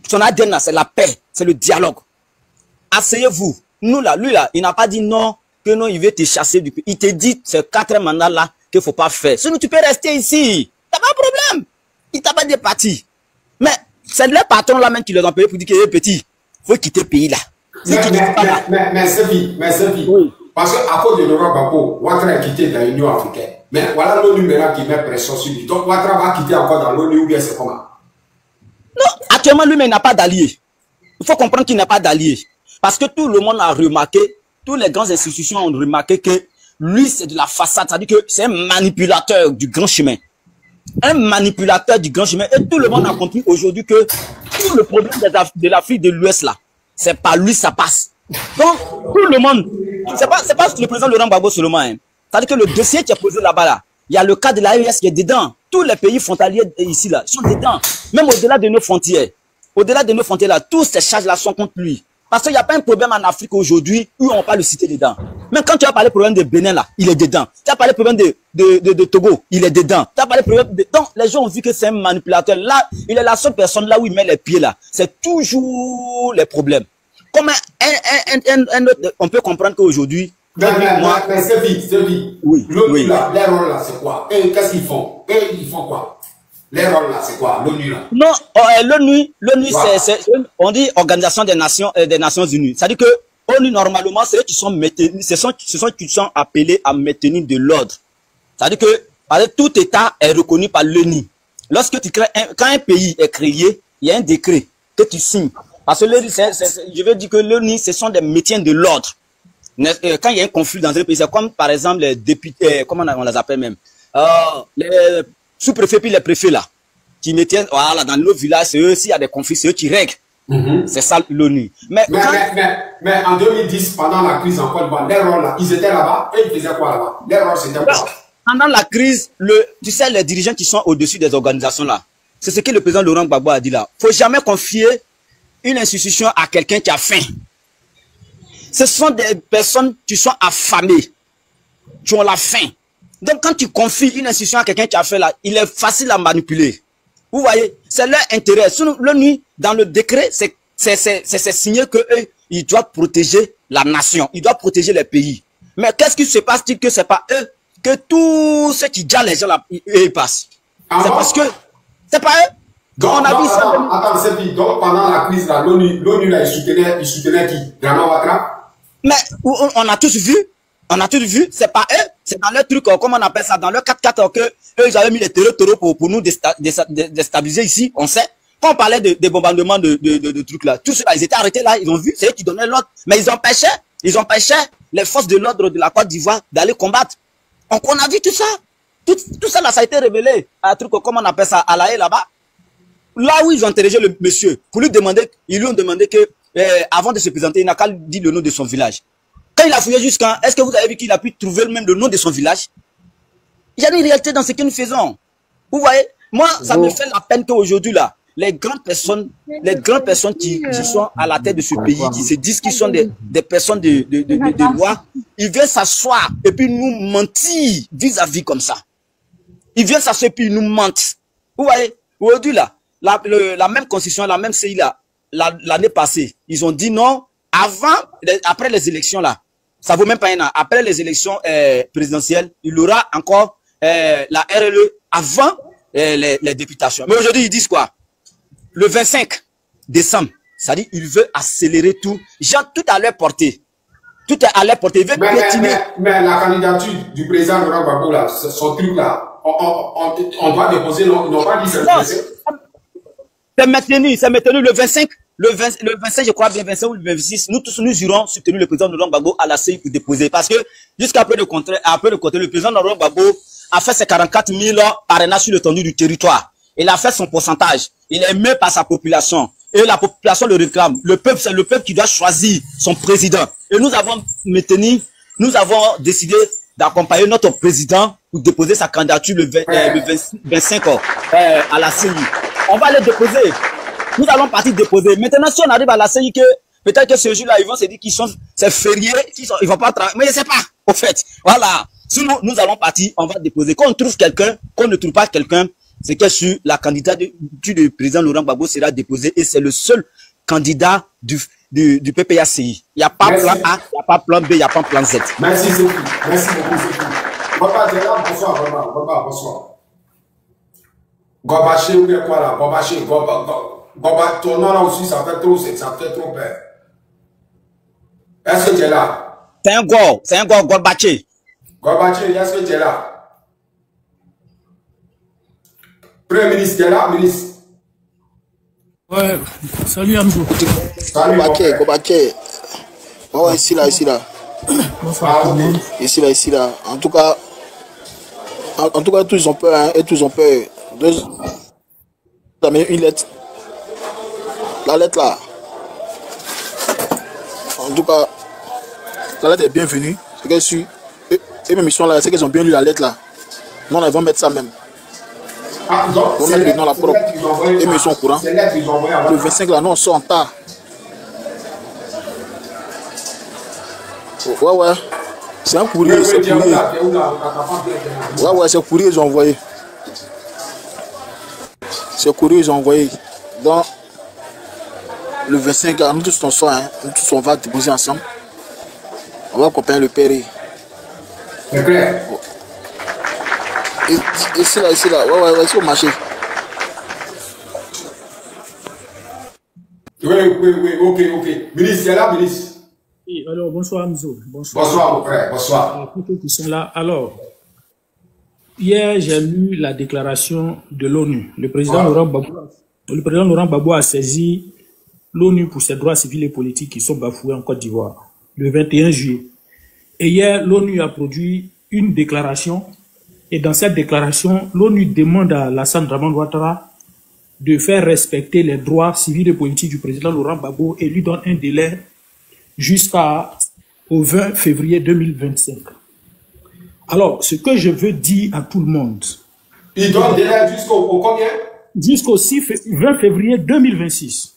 Son ADN là, c'est la paix, c'est le dialogue. Asseyez-vous. Nous là, lui là, il n'a pas dit non, que non, il veut te chasser du pays. Il te dit, c'est 4 mandats là qu'il ne faut pas faire. Sinon, tu peux rester ici. T'as pas de problème. Il t'a pas départi. Mais c'est le patron là même qui les a empêchés pour dire que hey, petit, faut quitter le pays là. Mais c'est vie. Oui. Parce qu'à cause de Laurent Gbagbo, Ouattara a quitté dans l'Union africaine. Mais voilà l'ONU maintenant qui met pression sur lui. Donc Ouattara va quitter encore dans l'ONU ou bien c'est comment? Non, actuellement lui-même n'a pas d'allié. Il faut comprendre qu'il n'a pas d'allié. Parce que tout le monde a remarqué, toutes les grandes institutions ont remarqué que lui c'est de la façade. C'est-à-dire que c'est un manipulateur du grand chemin. un manipulateur du grand chemin. Et tout le monde a compris aujourd'hui que tout le problème de l'Afrique de l'Ouest là, c'est par lui ça passe. Donc, tout le monde, c'est pas le président Laurent Gbagbo seulement. Hein. C'est-à-dire que le dossier qui est posé là-bas, là, il y a le cas de l'AES qui est dedans. Tous les pays frontaliers ici, là, sont dedans. Même au-delà de nos frontières. Au-delà de nos frontières, là, toutes ces charges-là sont contre lui. Parce qu'il n'y a pas un problème en Afrique aujourd'hui où on va pas le citer dedans. Même quand tu as parlé du problème de Bénin, là, il est dedans. Tu as parlé du problème de Togo, il est dedans. Tu as parlé du problème de... Donc, les gens ont vu que c'est un manipulateur. Là, il est la seule personne là où il met les pieds, là. C'est toujours les problèmes. Comme un autre, on peut comprendre qu'aujourd'hui... Mais c'est vite. Oui. L'ONU, là, les rôles, là, c'est quoi? Et qu'est-ce qu'ils font? Et ils font quoi? Les rôles, là, c'est quoi? L'ONU, là? Non, l'ONU, c'est, on dit Organisation des Nations Unies. C'est-à-dire que ONU, normalement, c'est eux qui sont maintenus, ce sont qui sont appelés à maintenir de l'ordre. C'est-à-dire que, tout État est reconnu par l'ONU. Lorsque tu crées, quand un pays est créé, il y a un décret que tu signes. Parce que je veux dire que l'ONU, ce sont des maintiens de l'ordre. Quand il y a un conflit dans un pays, c'est comme par exemple les députés, comment on les appelle même, les sous-préfets puis les préfets là, qui maintiennent, voilà, dans nos villages, c'est eux, s'il y a des conflits, c'est eux qui règlent. C'est ça l'ONU. Mais en 2010, pendant la crise en Côte d'Ivoire, les rôles là, ils étaient là-bas et ils faisaient quoi là-bas? Les rôles c'était quoi? Pendant la crise, tu sais, les dirigeants qui sont au-dessus des organisations là, c'est ce que le président Laurent Gbagbo a dit là. Faut jamais confier une institution à quelqu'un qui a faim. Ce sont des personnes qui sont affamées, qui ont la faim. Donc, quand tu confies une institution à quelqu'un qui a faim là, il est facile à manipuler. Vous voyez, c'est leur intérêt. L'ONU, dans le décret, c'est signé qu'ils doivent protéger la nation, ils doivent protéger les pays. Mais qu'est-ce qui se passe-t-il que c'est pas eux, que tous ceux qui gardent les gens là, ils passent? C'est parce que c'est pas eux. Donc, attends, c'est vite. Donc, pendant la crise là, l'ONU là, il soutenait qui? Dramane Ouattara? Mais on a tous vu, c'est pas eux, c'est dans leur truc, comment on appelle ça, dans leur 4x4 que eux ils avaient mis les taureaux pour nous déstabiliser ici, on sait. Quand on parlait des bombardements de trucs là, tous ceux-là, ils étaient arrêtés là, ils ont vu, c'est eux qui donnaient l'ordre, mais ils empêchaient les forces de l'ordre de la Côte d'Ivoire d'aller combattre. Donc on a vu tout ça, tout ça là, ça a été révélé, un truc, comment on appelle ça, à La Haye là-bas. Là où ils ont interrogé le monsieur, pour lui demander, ils lui ont demandé que, avant de se présenter, il n'a qu'à dire le nom de son village. Quand il a fouillé jusqu'à, est-ce que vous avez vu qu'il a pu trouver même le nom de son village? Il y a une réalité dans ce que nous faisons. Vous voyez, moi, ça me fait la peine qu'aujourd'hui, là, les grandes personnes qui sont à la tête de ce pays, qui se disent qu'ils sont des personnes de loi, ils viennent s'asseoir et puis nous mentir vis-à-vis comme ça. Ils viennent s'asseoir et puis ils nous mentent. Vous voyez, aujourd'hui, là, la même constitution, la même CI, là, l'année passée, ils ont dit non, après les élections là, ça vaut même pas un an, après les élections présidentielles, il y aura encore la RLE avant les députations. Mais aujourd'hui, ils disent quoi? Le 25 décembre, ça dit ils veulent accélérer tout, genre tout à leur portée. Tout est à leur portée. Ils veulent mais la candidature du président Laurent Gbagbo là, son truc là, on doit déposer, non pas dit c'est maintenu le 25. Le 25, je crois bien, 25 ou le 26, nous tous, nous irons soutenir le président Laurent Gbagbo à la CI pour déposer. Parce que, jusqu'à peu de côté, le président Laurent Gbagbo a fait ses 44 000 parrainages sur l'étendue du territoire. Il a fait son pourcentage. Il est aimé par sa population. Et la population le réclame. Le peuple, c'est le peuple qui doit choisir son président. Et nous avons décidé d'accompagner notre président pour déposer sa candidature le 25 à la CI. On va le déposer. Nous allons partir déposer. Maintenant, si on arrive à la CI que peut-être que ce jour-là, ils vont se dire qu'ils sont, c'est férié, ils vont pas travailler. Mais je sais pas, au fait. Voilà. Sinon, nous allons partir, on va déposer. Quand on trouve quelqu'un, qu'on ne trouve pas quelqu'un, c'est que sur la candidature du président Laurent Gbagbo sera déposée et c'est le seul candidat du PPACI. Il n'y a pas plan A, il n'y a pas plan B, il n'y a pas plan Z. Merci beaucoup. Merci beaucoup. Papa, bonsoir. Papa, bonsoir. Gobaché ou bien quoi là? Gobaché, Goba, ton nom là aussi, ça fait trop peur. Est-ce que tu es là? C'est un Gobaché. Gobaché, est-ce que tu es là? Premier ministre, tu es là, ministre? Ouais, salut Amjo. Salut Gobaché. Ouais, ici là. Bonsoir tout le monde. Ici là. En tout cas, tous ont peur, hein, et tous ont peur. Une lettre. La lettre là. En tout cas, la lettre est bienvenue. C'est que sur et même ils sont là, c'est qu'ils ont bien lu la lettre là. Non, ils vont mettre ça même. Ah, donc, ils vont mettre le nom la propre. Et mais ils sont au courant. Le 25 là, non, on sort en tard. Ouais. C'est un courrier, c'est courrier. Ouais, c'est courrier, ils ont envoyé. C'est courrier, ils ont envoyé. Donc, le 25, nous tous on sort, hein. Nous tous on va déposer ensemble. On va accompagner le père. C'est clair. Ici là. Ouais, ici au marché. Oui, ok. Ministre, c'est là, ministre. Oui, alors bonsoir Mzo. Bonsoir mon frère, bonsoir. Pour ceux qui sont là. Alors, hier j'ai lu la déclaration de l'ONU. Le président Laurent Gbagbo a saisi l'ONU pour ses droits civils et politiques qui sont bafoués en Côte d'Ivoire le 21 juillet. Et hier, l'ONU a produit une déclaration. Et dans cette déclaration, l'ONU demande à Alassane Dramane Ouattara de faire respecter les droits civils et politiques du président Laurent Gbagbo et lui donne un délai jusqu'au 20 février 2025. Alors, ce que je veux dire à tout le monde... Il donne délai jusqu'au combien? Jusqu'au 20 février 2026.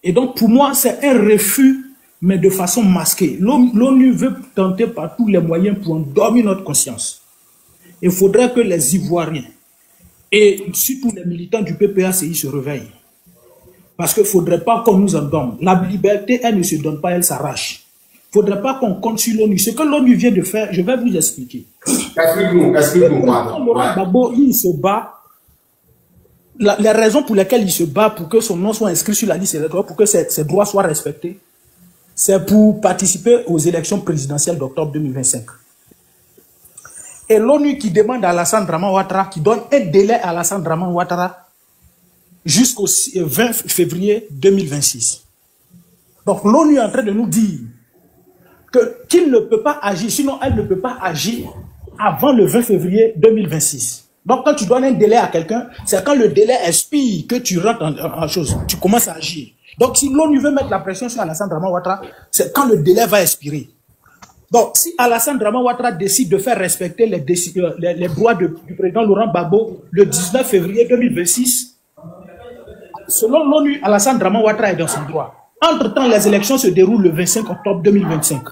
Et donc, pour moi, c'est un refus, mais de façon masquée. L'ONU veut tenter par tous les moyens pour endormir notre conscience. Il faudrait que les Ivoiriens et surtout les militants du PPACI se réveillent. Parce qu'il ne faudrait pas qu'on nous endorme. La liberté, elle ne se donne pas, elle s'arrache. Il ne faudrait pas qu'on compte sur l'ONU. Ce que l'ONU vient de faire, je vais vous expliquer. Explique-nous, Laurent Gbagbo, il se bat. Les raisons pour lesquelles il se bat pour que son nom soit inscrit sur la liste électorale, pour que ses droits soient respectés, c'est pour participer aux élections présidentielles d'octobre 2025. Et l'ONU qui demande à Alassane Dramane Ouattara, qui donne un délai à Alassane Dramane Ouattara jusqu'au 20 février 2026. Donc l'ONU est en train de nous dire qu'il ne peut pas agir, sinon elle ne peut pas agir avant le 20 février 2026. Donc quand tu donnes un délai à quelqu'un, c'est quand le délai expire que tu rentres en chose, tu commences à agir. Donc si l'ONU veut mettre la pression sur Alassane Dramane Ouattara, c'est quand le délai va expirer. Donc si Alassane Dramane Ouattara décide de faire respecter les droits du président Laurent Gbagbo le 19 février 2026, selon l'ONU, Alassane Dramane Ouattara est dans son droit. Entre-temps, les élections se déroulent le 25 octobre 2025.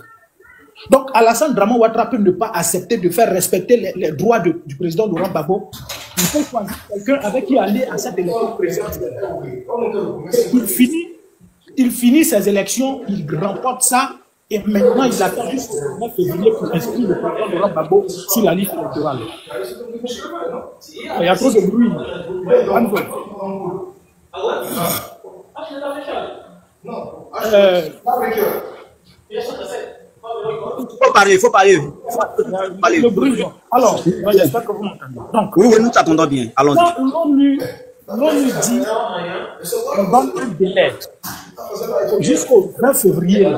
Donc Alassane Dramane Ouattara peut ne pas accepter de faire respecter les droits du président Laurent Gbagbo. Il faut choisir quelqu'un avec qui aller à cette élection présidentielle. Il finit ses élections, il remporte ça, et maintenant il attend jusqu'au 9 février pour inscrire le président Laurent Gbagbo sur la liste électorale. Il y a trop de bruit. Il faut parler. Le bruit. Alors, j'espère que vous m'entendez. Donc, oui, nous t'attendons bien. Allons-y. L'ONU dit qu'on donne un délai jusqu'au 20 février.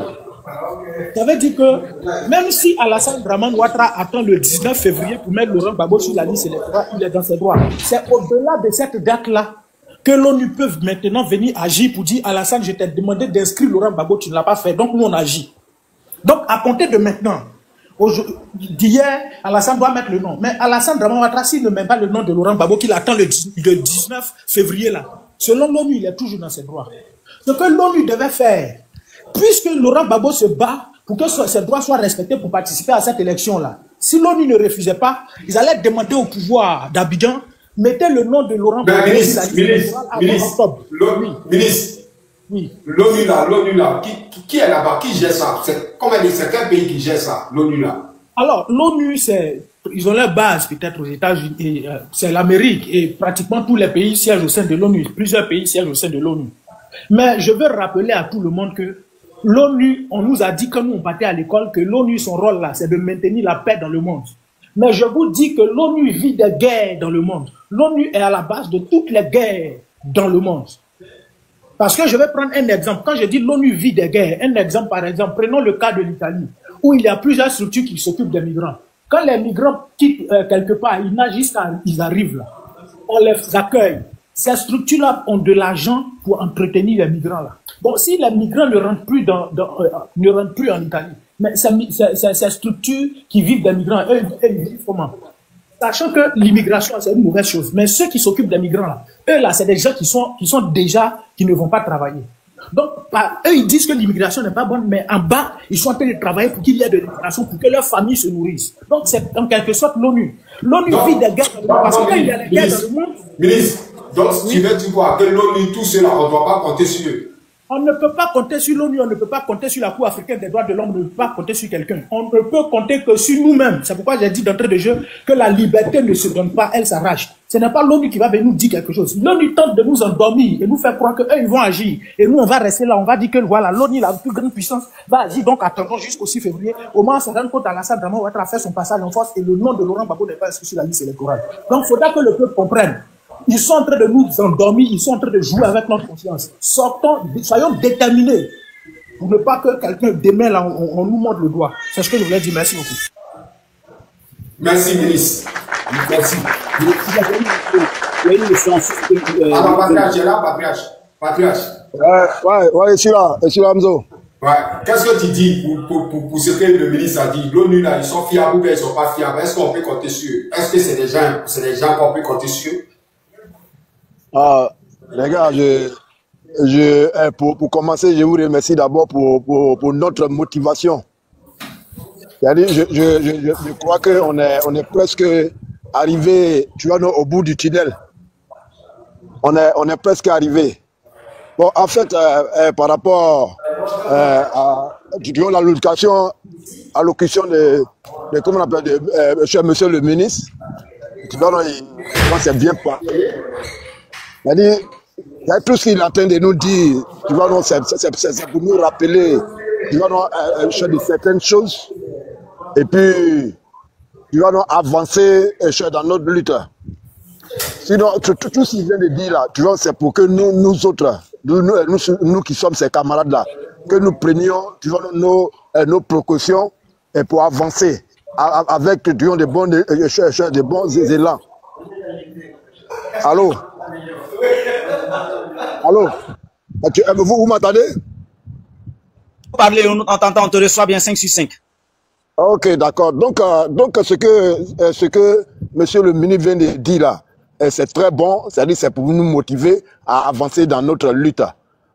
Ça veut dire que même si Alassane Dramane Ouattara attend le 19 février pour mettre Laurent Gbagbo sur la liste électorale, il est dans ses droits. C'est au-delà de cette date-là que l'ONU peut maintenant venir agir pour dire Alassane, je t'ai demandé d'inscrire Laurent Gbagbo, tu ne l'as pas fait, donc nous on agit. Donc à compter de maintenant, d'hier, Alassane doit mettre le nom. Mais Alassane Dramane Ouattara, s'il ne met pas le nom de Laurent Gbagbo, qu'il attend le 19 février là, selon l'ONU, il est toujours dans ses droits. Ce que l'ONU devait faire, puisque Laurent Gbagbo se bat pour que ses droits soient respectés pour participer à cette élection-là, si l'ONU ne refusait pas, ils allaient demander au pouvoir d'Abidjan, mettez le nom de Laurent Gbagbo sur la liste électorale avant octobre. Ministre, oui. L'ONU là, qui est là-bas, qui gère ça? C'est quel pays qui gère ça, l'ONU là? Alors, l'ONU, ils ont leur base peut-être aux États-Unis, c'est l'Amérique, et pratiquement tous les pays siègent au sein de l'ONU, plusieurs pays siègent au sein de l'ONU. Mais je veux rappeler à tout le monde que l'ONU, on nous a dit quand nous on partait à l'école que l'ONU, son rôle là, c'est de maintenir la paix dans le monde. Mais je vous dis que l'ONU vit des guerres dans le monde. L'ONU est à la base de toutes les guerres dans le monde. Parce que je vais prendre un exemple. Quand je dis l'ONU vit des guerres, un exemple par exemple, prenons le cas de l'Italie, où il y a plusieurs structures qui s'occupent des migrants. Quand les migrants quittent quelque part, ils nagent jusqu'à ils arrivent là. on les accueille. Ces structures-là ont de l'argent pour entretenir les migrants-là. Bon, si les migrants ne rentrent plus, ne rentrent plus en Italie, mais ces structures qui vivent des migrants, eux, ils vivent comment? Sachant que l'immigration, c'est une mauvaise chose. Mais ceux qui s'occupent des migrants, là, eux, là, c'est des gens qui ne vont pas travailler. Donc, eux, ils disent que l'immigration n'est pas bonne, mais en bas, ils sont en train de travailler pour qu'il y ait de l'immigration, pour que leurs familles se nourrissent. Donc, c'est en quelque sorte l'ONU. L'ONU vit des guerres dans le monde, parce que quand il y a des guerres dans le monde... Ministre, donc tu veux dire quoi? Que l'ONU, tout cela, on ne doit pas compter sur eux. On ne peut pas compter sur l'ONU, on ne peut pas compter sur la Cour africaine des droits de l'homme, on ne peut pas compter sur quelqu'un. On ne peut compter que sur nous-mêmes. C'est pourquoi j'ai dit d'entrée de jeu que la liberté ne se donne pas, elle s'arrache. Ce n'est pas l'ONU qui va venir nous dire quelque chose. L'ONU tente de nous endormir et nous faire croire qu'eux, ils vont agir. Et nous, on va rester là, on va dire que voilà, l'ONU, la plus grande puissance, va agir. Donc attendons jusqu'au 6 février. Au moins, on se rend compte Alassane Dramane va faire son passage en force et le nom de Laurent Gbagbo n'est pas inscrit sur la liste électorale. Donc il faudra que le peuple comprenne. Ils sont en train de nous endormir, ils sont en train de jouer avec notre confiance. Sortons, soyons déterminés pour ne pas que quelqu'un demain là, on nous montre le doigt. C'est ce que je voulais dire. Merci beaucoup. Merci, ministre. Merci. Patriarche, est là, Patriarche. Ouais, je suis là, Hamzo. Ouais. Qu'est-ce que tu dis pour ce que le ministre a dit? L'ONU, là, ils sont fiables ou bien ils ne sont pas fiables? Est-ce qu'on peut compter sur eux? Est-ce que c'est des gens qu'on peut compter sur eux? Les gars, pour commencer, je vous remercie d'abord pour notre motivation. Je crois qu'on est presque arrivé, tu vois, au bout du tunnel. On est presque arrivé. Bon, en fait, par rapport à l'allocution de comment on appelle, cher monsieur le ministre, tu vois, c'est bien parlé. C'est-à-dire, tout ce qu'il est en train de nous dire, tu vois, c'est pour nous rappeler, tu vois, de certaines choses, et puis, tu vois, avancer dans notre lutte. Sinon, tout ce qu'il vient de dire là, tu vois, c'est pour que nous autres, nous qui sommes ces camarades-là, que nous prenions, tu vois, nos précautions et pour avancer avec, tu vois, des bons élans. Allô? Allô? Vous m'entendez? Parlez, on t'entend, on te reçoit bien 5 sur 5. Ok, d'accord. Donc, ce que monsieur le ministre vient de dire là, c'est très bon, c'est-à-dire c'est pour nous motiver à avancer dans notre lutte.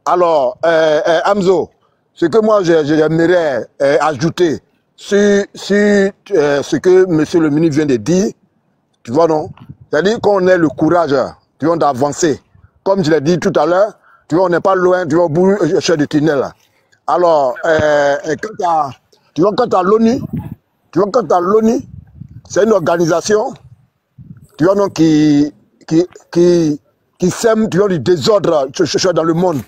Alors, Hamzo, ce que moi j'aimerais ajouter sur ce que monsieur le ministre vient de dire, tu vois non? C'est-à-dire qu'on ait le courage, tu vois, d'avancer. Comme je l'ai dit tout à l'heure, tu vois, on n'est pas loin, tu vois, au bout du tunnel. Alors, quant à l'ONU, c'est une organisation, tu vois, non, qui sème, tu vois, du désordre dans le monde.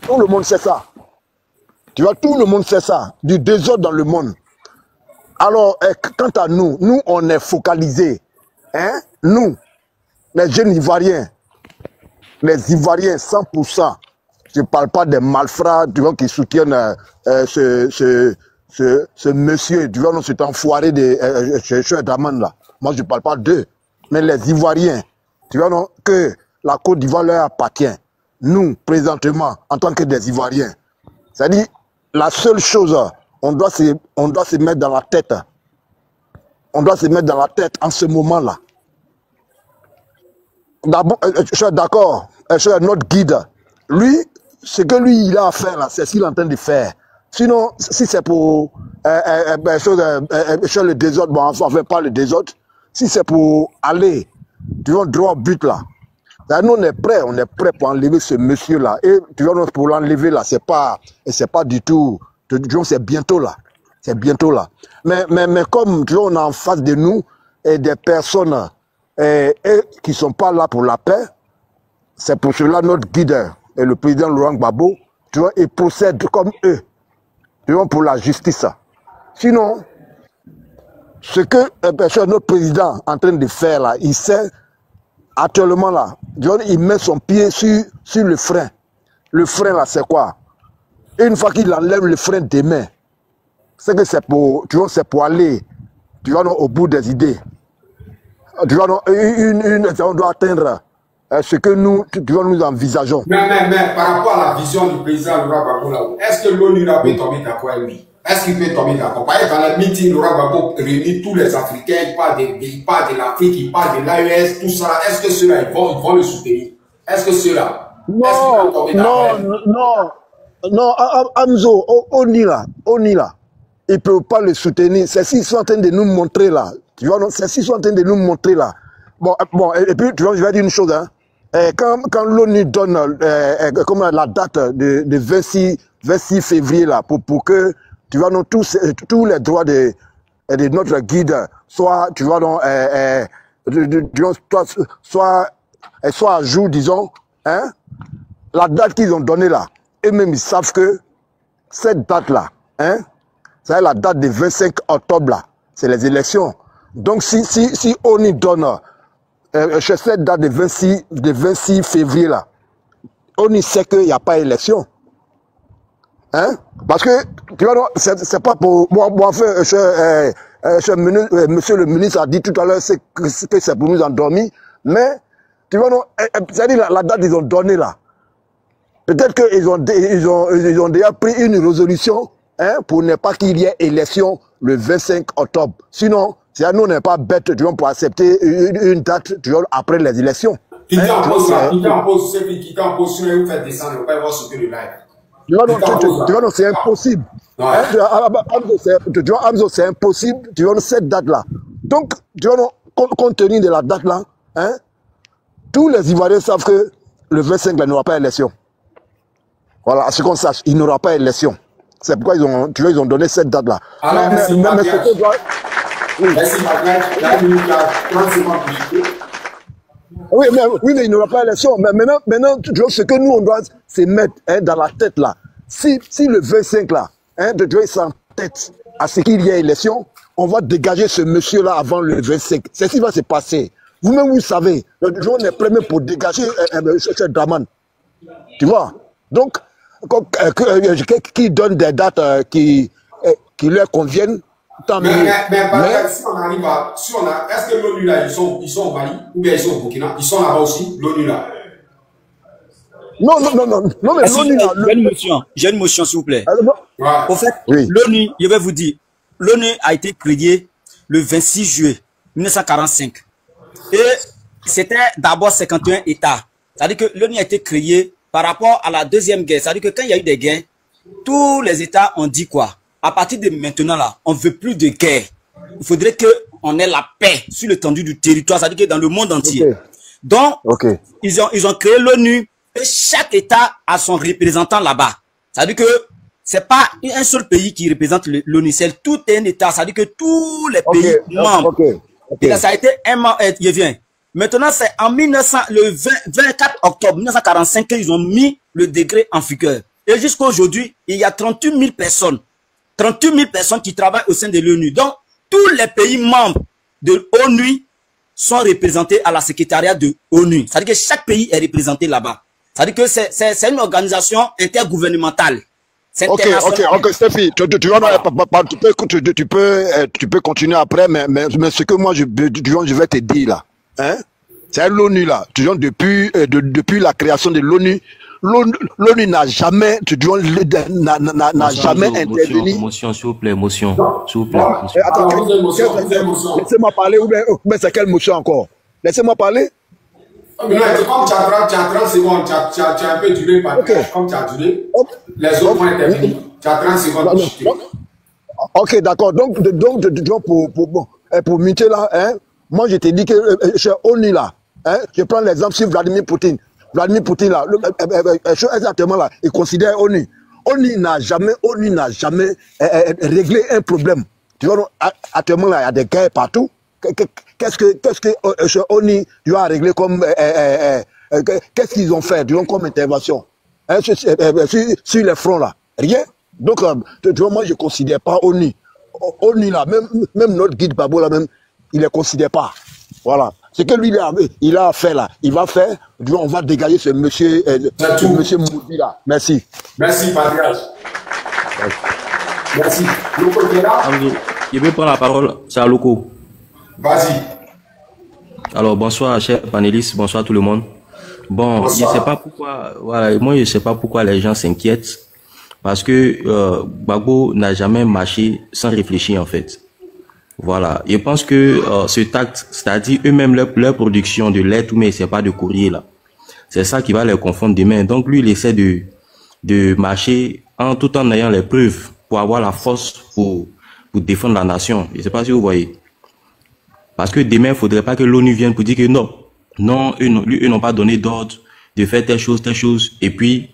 Tout le monde sait ça. Tu vois, tout le monde sait ça, du désordre dans le monde. Alors, quant à nous, on est focalisés. Hein? Nous, les jeunes Ivoiriens, les Ivoiriens 100%, je ne parle pas des malfrats, tu vois, qui soutiennent ce monsieur, tu vois, cet enfoiré de Dramane là. Moi, je ne parle pas d'eux. Mais les Ivoiriens, tu vois, non, que la Côte d'Ivoire leur appartient. Nous, présentement, en tant que des Ivoiriens, c'est-à-dire, la seule chose, on doit se mettre dans la tête. On doit se mettre dans la tête en ce moment-là. D'abord, je suis d'accord, notre guide, lui, ce que lui, il a à faire là, c'est ce qu'il est en train de faire. Sinon, si c'est pour le désordre, bon, enfin pas le désordre, si c'est pour aller, tu vois, droit au but là, nous on est prêt pour enlever ce monsieur là. Et tu vois, pour l'enlever là, c'est pas du tout, c'est bientôt là. C'est bientôt là. Mais comme tu vois, on a en face de nous des personnes qui ne sont pas là pour la paix, c'est pour cela notre guide et le président Laurent Gbagbo, tu vois, il procède comme eux, tu vois, pour la justice. Sinon, ce que notre président est en train de faire là, il sait actuellement là, tu vois, il met son pied sur le frein. Le frein là, c'est quoi? Une fois qu'il enlève le frein des mains, c'est que c'est pour, tu vois, c'est pour aller, tu vois, au bout des idées. tu vois, on doit atteindre ce que nous, tu vois, nous envisageons. Mais par rapport à la vision du président Laurent Gbagbo, est-ce que l'ONU peut tomber d'accord avec lui? Est-ce qu'il peut tomber d'accord? Par exemple, dans le meeting, Laurent Gbagbo réunit tous les Africains, il parle de l'Afrique, il parle de l'AES, tout ça. Est-ce que ceux-là, ils vont le soutenir? Est-ce que ceux-là, non, Amzo, ONU là, ils ne peuvent pas le soutenir. C'est ce qu'ils sont en train de nous montrer là. Tu vois, c'est ce qu'ils sont en train de nous montrer là. Bon, et puis, tu vois, je vais dire une chose, hein. Quand l'ONU donne comme la date de 26 février là, pour que, tu vois, donc, tous les droits de notre guide soient, tu vois, donc, soit à jour, disons, hein, la date qu'ils ont donnée là, eux-mêmes ils savent que cette date-là, hein, c'est la date du 25 octobre là, c'est les élections. Donc si ONU donne cette date de 26 février là, ONU sait qu'il n'y a pas élection. Hein? Parce que, tu vois, c'est pas pour moi, enfin, monsieur le ministre a dit tout à l'heure que c'est pour nous endormir, mais, tu vois, c'est-à-dire la date qu'ils ont donnée là. Peut-être qu'ils ont déjà pris une résolution, hein, pour ne pas qu'il y ait élection le 25 octobre. Sinon, nous, on n'est pas bêtes, tu vois, pour accepter une date, tu vois, après les élections. Qui t'en pose, vous faites descendre, vous pouvez voir ce que le live. Tu vois, c'est impossible. Ouais. Hein, tu vois, Amzo, c'est impossible, tu vois, cette date-là. Donc, tu vois, compte tenu de la date-là, hein, tous les Ivoiriens savent que le 25, là, il n'y aura pas d'élection. Voilà, à ce qu'on sache, il n'y aura pas d'élection. C'est pourquoi ils ont donné cette date-là. Alors, merci, merci, oui, mais il n'y aura pas d'élection. Mais maintenant, tu vois, ce que nous, on doit se mettre, hein, dans la tête, là. Si le 25, là, hein, de jouer sans tête à ce qu'il y ait élection, on va dégager ce monsieur-là avant le 25. C'est ce qui va se passer. Vous-même, vous savez, le jour on est prêt pour dégager ce Draman. Tu vois? Donc, qui donne des dates qui leur conviennent, tant mieux. Mais si on arrive à... est-ce que l'ONU là, ils sont au Mali ou bien ils sont au Burkina? Ils sont là-bas aussi, l'ONU là? Non, mais l'ONU là... J'ai une motion, s'il vous plaît. Ouais. Au fait, oui. L'ONU, je vais vous dire, l'ONU a été créée le 26 juillet 1945. Et c'était d'abord 51 États. C'est-à-dire que l'ONU a été créée par rapport à la deuxième guerre. C'est-à-dire que quand il y a eu des guerres, tous les États ont dit quoi? À partir de maintenant là, on ne veut plus de guerre. Il faudrait qu'on ait la paix sur l'étendue du territoire, c'est-à-dire que dans le monde entier. Okay. Donc, ils ont créé l'ONU et chaque État a son représentant là-bas. C'est-à-dire que c'est pas un seul pays qui représente l'ONU, c'est tout un État. C'est-à-dire que tous les pays membres. Et là, ça a été un membre. Je viens. Maintenant, c'est en le 24 octobre 1945 qu'ils ont mis le décret en vigueur. Et jusqu'à aujourd'hui, il y a 38 000 personnes. 38 000 personnes qui travaillent au sein de l'ONU. Donc, tous les pays membres de l'ONU sont représentés à la secrétariat de l'ONU. C'est-à-dire que chaque pays est représenté là-bas. C'est-à-dire que c'est une organisation intergouvernementale. Ok, Stéphie, tu peux continuer après, mais ce que moi je vais te dire là, hein, c'est l'ONU là. Tu vois, depuis la création de l'ONU, l'ONU n'a jamais, n'a jamais intervenu. Motion, s'il vous plaît, motion, s'il vous plaît. Attends, laissez-moi parler, ou bien c'est quelle motion encore? Laissez-moi parler. Mais non, comme tu as 30 secondes, tu as un peu duré, comme tu as duré, les autres vont intervenir. Tu as 30 secondes. Ok, d'accord. Donc pour muter là, hein, moi je te dis que chez ONU là, hein, je prends l'exemple sur Vladimir Poutine. Vladimir Poutine là, exactement là, il considère ONU. ONU n'a jamais réglé un problème. Tu vois, actuellement là, il y a des guerres partout. Qu'est-ce que ONU doit régler comme qu'est-ce qu'ils ont fait comme intervention, hein, sur les fronts là? Rien. Donc tu vois, moi je considère pas ONU là, même notre guide Babo là même, il ne les considère pas. Voilà. Ce que lui il a fait là, il va faire. On va dégager ce monsieur Moudi là. Merci. Merci Patriage. Merci. Je vais prendre la parole, c'est à Loco. Vas-y. Alors, bonsoir, chers panélistes, bonsoir tout le monde. Bon, bonsoir. Je sais pas pourquoi, voilà, moi, je sais pas pourquoi les gens s'inquiètent. Parce que Gbagbo n'a jamais marché sans réfléchir, en fait. Voilà. Je pense que ce tact, c'est-à-dire eux-mêmes, leur production de lait, tout, mais c'est pas de courrier, là. C'est ça qui va les confondre demain. Donc, lui, il essaie de marcher tout en ayant les preuves pour avoir la force pour défendre la nation. Je sais pas si vous voyez. Parce que demain, il faudrait pas que l'ONU vienne pour dire que non, eux n'ont pas donné d'ordre de faire telle chose, et puis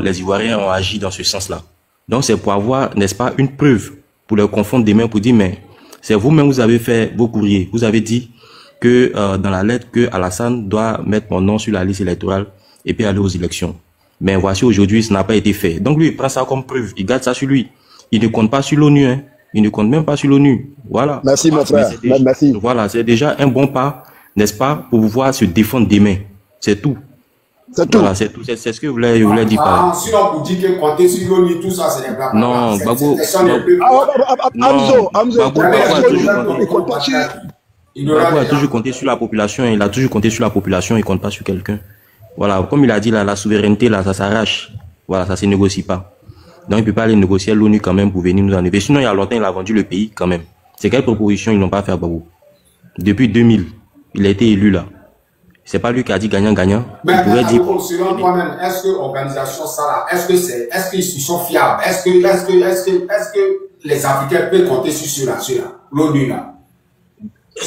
les Ivoiriens ont agi dans ce sens-là. Donc c'est pour avoir, n'est-ce pas, une preuve pour les confondre demain pour dire, mais c'est vous-même, vous avez fait vos courriers. Vous avez dit que dans la lettre que Alassane doit mettre mon nom sur la liste électorale et puis aller aux élections. Mais voici aujourd'hui, ça n'a pas été fait. Donc lui, il prend ça comme preuve, il garde ça sur lui. Il ne compte pas sur l'ONU, hein. Il ne compte même pas sur l'ONU. Voilà. Merci, mon frère. Merci. Voilà, c'est déjà un bon pas, n'est-ce pas, pour pouvoir se défendre demain. C'est tout. C'est tout. Voilà, c'est tout. C'est ce que je voulais dire par là. Sinon, vous dites que compter sur l'ONU, tout ça, c'est des blagues. Non, Gbagbo. Hamzo, Gbagbo a toujours compté sur la population. Il a toujours compté sur la population. Il compte pas sur quelqu'un. Voilà, comme il a dit là, la souveraineté là, ça s'arrache. Voilà, ça se négocie pas. Donc, il peut pas aller négocier l'ONU quand même pour venir nous enlever. Sinon, il y a longtemps, il a vendu le pays quand même. C'est quelle proposition ils n'ont pas fait à Gbagbo? Depuis 2000, il a été élu là. C'est pas lui qui a dit gagnant-gagnant. Mais selon toi-même, est-ce que l'organisation ça là, est-ce qu'ils sont fiables? Est-ce que les Africains peuvent compter sur l'ONU là?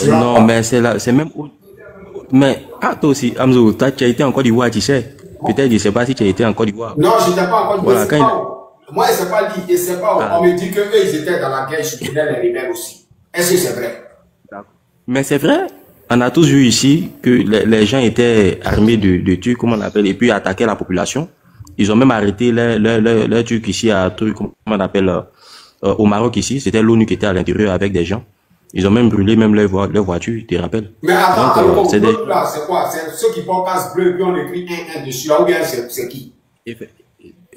Non, mais c'est même. Mais, toi aussi, Hamzo, tu as été en Côte d'Ivoire, tu sais. Peut-être, je sais pas si tu as été en Côte d'Ivoire. Non, je n'étais pas en Côte d'Ivoire. Voilà, moi, je ne sais pas dit, je sais pas. On me dit qu'eux, ils étaient dans la guerre, ils soutenaient les rebelles aussi. Est-ce que c'est vrai? Mais c'est vrai. On a tous vu ici que les gens étaient armés de Turcs, comment on appelle, et puis attaquaient la population. Ils ont même arrêté les Turcs ici à comment on appelle, au Maroc ici. C'était l'ONU qui était à l'intérieur avec des gens. Ils ont même brûlé même leur voiture, tu te rappelles? Mais attends, c'est quoi? C'est ceux qui portent casse bleu, puis on écrit 1 dessus, là, ou bien c'est qui?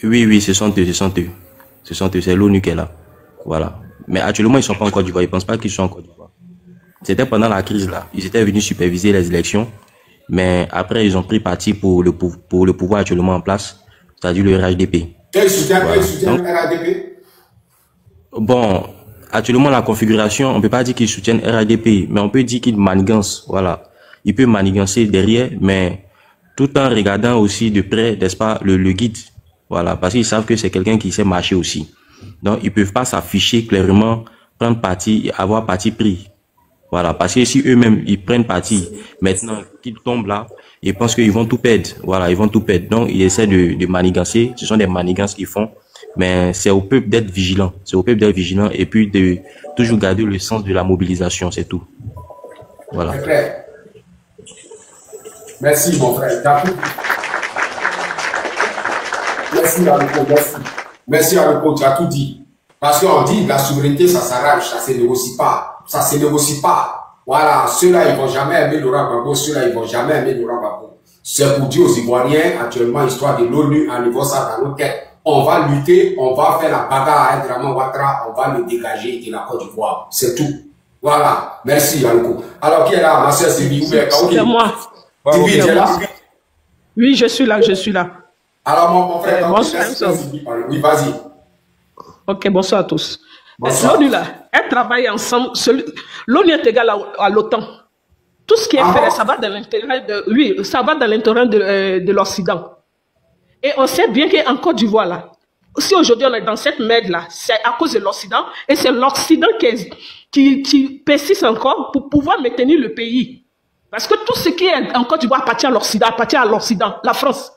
Oui, ce sont eux. C'est l'ONU qui est là. Voilà. Mais actuellement, ils sont pas en Côte d'Ivoire. Ils pensent pas qu'ils sont en Côte d'Ivoire. C'était pendant la crise là. Ils étaient venus superviser les élections. Mais après, ils ont pris parti pour le pouvoir actuellement en place. C'est-à-dire le RHDP. Et ils soutiennent le RHDP? Bon, actuellement, la configuration, on peut pas dire qu'ils soutiennent RHDP, mais on peut dire qu'ils manigancent. Voilà. Ils peuvent manigancer derrière, mais tout en regardant aussi de près, n'est-ce pas, le guide. Voilà. Parce qu'ils savent que c'est quelqu'un qui sait marcher aussi. Donc, ils peuvent pas s'afficher clairement, prendre parti, avoir parti pris. Voilà. Parce que si eux-mêmes, ils prennent parti, maintenant qu'ils tombent là, ils pensent qu'ils vont tout perdre. Voilà. Ils vont tout perdre. Donc, ils essaient de manigancer. Ce sont des manigances qu'ils font. Mais c'est au peuple d'être vigilant. C'est au peuple d'être vigilant et puis de toujours garder le sens de la mobilisation. C'est tout. Voilà. Merci, mon frère. Merci, Aluko. Merci, Aluko. Tu as tout dit. Parce qu'on dit la souveraineté, ça s'arrache, ça se négocie pas. Ça se négocie pas. Voilà. Ceux-là, ils vont jamais aimer Laurent Gbagbo. Ceux-là, ils vont jamais aimer Laurent Gbagbo. C'est pour dire aux Ivoiriens, actuellement, histoire de l'ONU, en niveau ça dans nos têtes. On va lutter, on va faire la bagarre à Draman Ouattara, on va le dégager de la Côte d'Ivoire. C'est tout. Voilà. Merci, Aluko. Alors, qui est là? Ma soeur Sylvie. C'est moi. Sylvie, tu es là? Oui, je suis là. Alors, mon frère, bonsoir. Oui, vas-y. Ok, bonsoir à tous. L'ONU, là, elle travaille ensemble. L'ONU est égale à l'OTAN. Tout ce qui est fait, ça va dans l'intérêt ça va dans l'intérêt de l'Occident. Et on sait bien qu'en Côte d'Ivoire, là, si aujourd'hui on est dans cette merde-là, c'est à cause de l'Occident, et c'est l'Occident qui persiste encore pour pouvoir maintenir le pays. Parce que tout ce qui est en Côte d'Ivoire appartient à l'Occident, la France.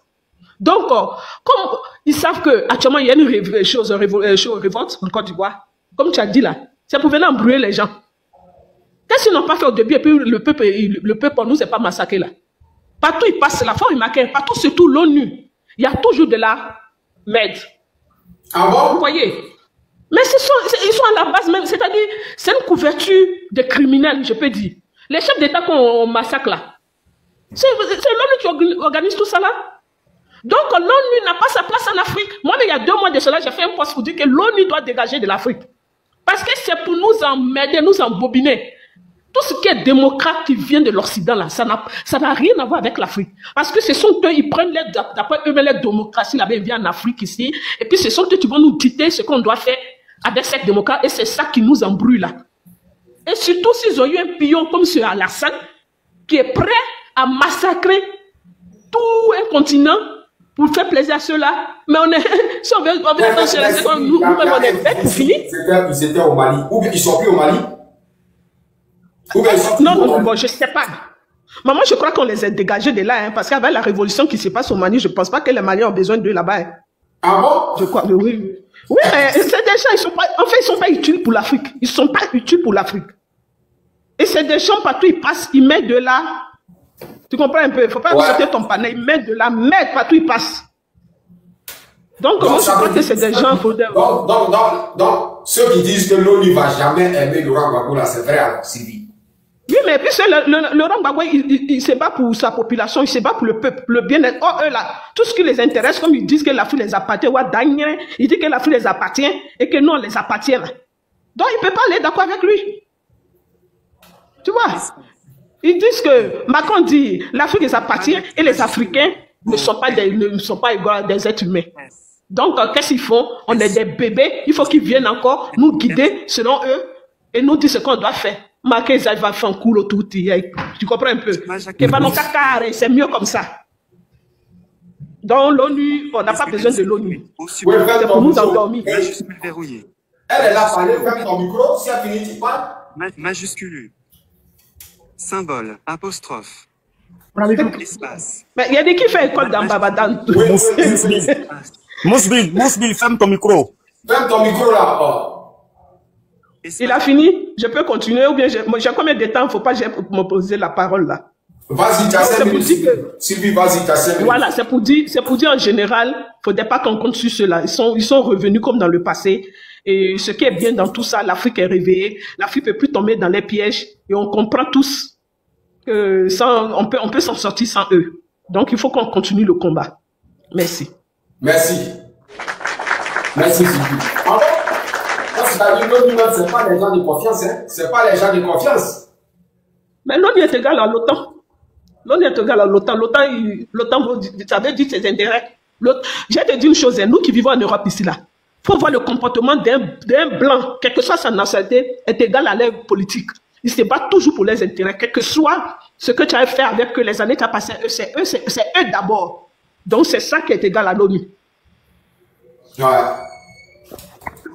Donc, comme ils savent qu'actuellement il y a une révolte en Côte d'Ivoire, comme tu as dit là, c'est pour venir embrouiller les gens. Qu'est-ce qu'ils n'ont pas fait au début, et puis le peuple pour nous, c'est pas massacré là. Partout ils passent la fois, ils marquent, partout, surtout l'ONU. Il y a toujours de la merde. Ah bon? Vous voyez? Mais ils sont à la base même, c'est-à-dire, c'est une couverture de criminels, je peux dire. Les chefs d'État qu'on massacre là, c'est l'ONU qui organise tout ça là. Donc l'ONU n'a pas sa place en Afrique. Moi, il y a 2 mois de cela, j'ai fait un post pour dire que l'ONU doit dégager de l'Afrique. Parce que c'est pour nous emmerder, nous embobiner. Tout ce qui est démocrate qui vient de l'Occident, là, ça n'a rien à voir avec l'Afrique. Parce que ce sont eux, ils prennent d'après eux-mêmes la démocratie, là-bas, ils viennent en Afrique ici. Et puis ce sont eux qui vont nous dicter ce qu'on doit faire avec cette démocratie. Et c'est ça qui nous embrouille, là. Et surtout s'ils ont eu un pion comme ce Alassane, qui est prêt à massacrer tout un continent pour faire plaisir à ceux-là. Mais on est, si on veut danser la seconde, nous-mêmes, on est bêtes pour finir. Ils étaient au Mali. Ou bien ils sont plus au Mali. Non, bon, je sais pas. Mais moi, je crois qu'on les a dégagés de là, hein, parce qu'avec la révolution qui se passe au Mali, je pense pas que les Maliens ont besoin d'eux là-bas. Hein. Ah bon? Je crois, oui. Oui, mais c'est des gens, ils sont pas utiles pour l'Afrique. Ils sont pas utiles pour l'Afrique. Et c'est des gens partout, ils passent, ils mettent de là. Tu comprends un peu? Il faut pas sauter ton panneau, ils mettent de la merde partout, ils passent. Donc moi, je crois que c'est des gens, donc, ceux qui disent que l'ONU ne va jamais aimer Laurent Gbagbo, là, c'est vrai, alors, Sylvie. Oui, mais puis Laurent Gbagbo, il se bat pour sa population, il se bat pour le peuple, le bien-être. Oh, eux là, tout ce qui les intéresse, comme ils disent que l'Afrique les appartient, ils disent que l'Afrique les appartient et que nous, on les appartient là. Donc, il ne peut pas aller d'accord avec lui. Tu vois? Ils disent que, Macron dit, l'Afrique les appartient et les Africains ne sont pas égaux à des êtres humains. Donc, qu'est-ce qu'ils font? On est des bébés, il faut qu'ils viennent encore nous guider selon eux et nous dire ce qu'on doit faire. Marquez ça va faire un coup tout. Tu comprends un peu? C'est mieux comme ça. Dans l'ONU, on n'a pas besoin de l'ONU. C'est pour nous endormir. Elle est là, parlez, ferme ton micro, si elle finit, tu parles. Majuscule. Symbole, apostrophe. Espace. Mais il y a des qui font école dans Babadan. Mousbil, ferme ton micro. Ferme ton micro là. Oh. Il a fini? Je peux continuer ou bien j'ai combien de temps? Il ne faut pas me poser la parole là. Vas-y, tu as 5 minutes. Sylvie, vas-y, tu as 5 minutes. Voilà, c'est pour dire en général, il ne faudrait pas qu'on compte sur cela. Ils sont revenus comme dans le passé. Et ce qui est bien dans tout ça, l'Afrique est réveillée. L'Afrique ne peut plus tomber dans les pièges. Et on comprend tous que on peut s'en sortir sans eux. Donc, il faut qu'on continue le combat. Merci. Merci. Merci, Sylvie. C'est-à-dire que l'ONU, ce n'est pas les gens de confiance. Hein? Ce n'est pas les gens de confiance. Mais l'ONU est égal à l'OTAN. L'ONU est égal à l'OTAN. L'OTAN, vous avez dit ses intérêts. J'ai te dit une chose, nous qui vivons en Europe ici, là, il faut voir le comportement d'un blanc, quelle que soit sa nationalité, est égal à leur politique. Ils se battent toujours pour leurs intérêts, quel que soit ce que tu as fait avec eux, les années que tu as passées, c'est eux d'abord. Donc c'est ça qui est égal à l'ONU. Ouais.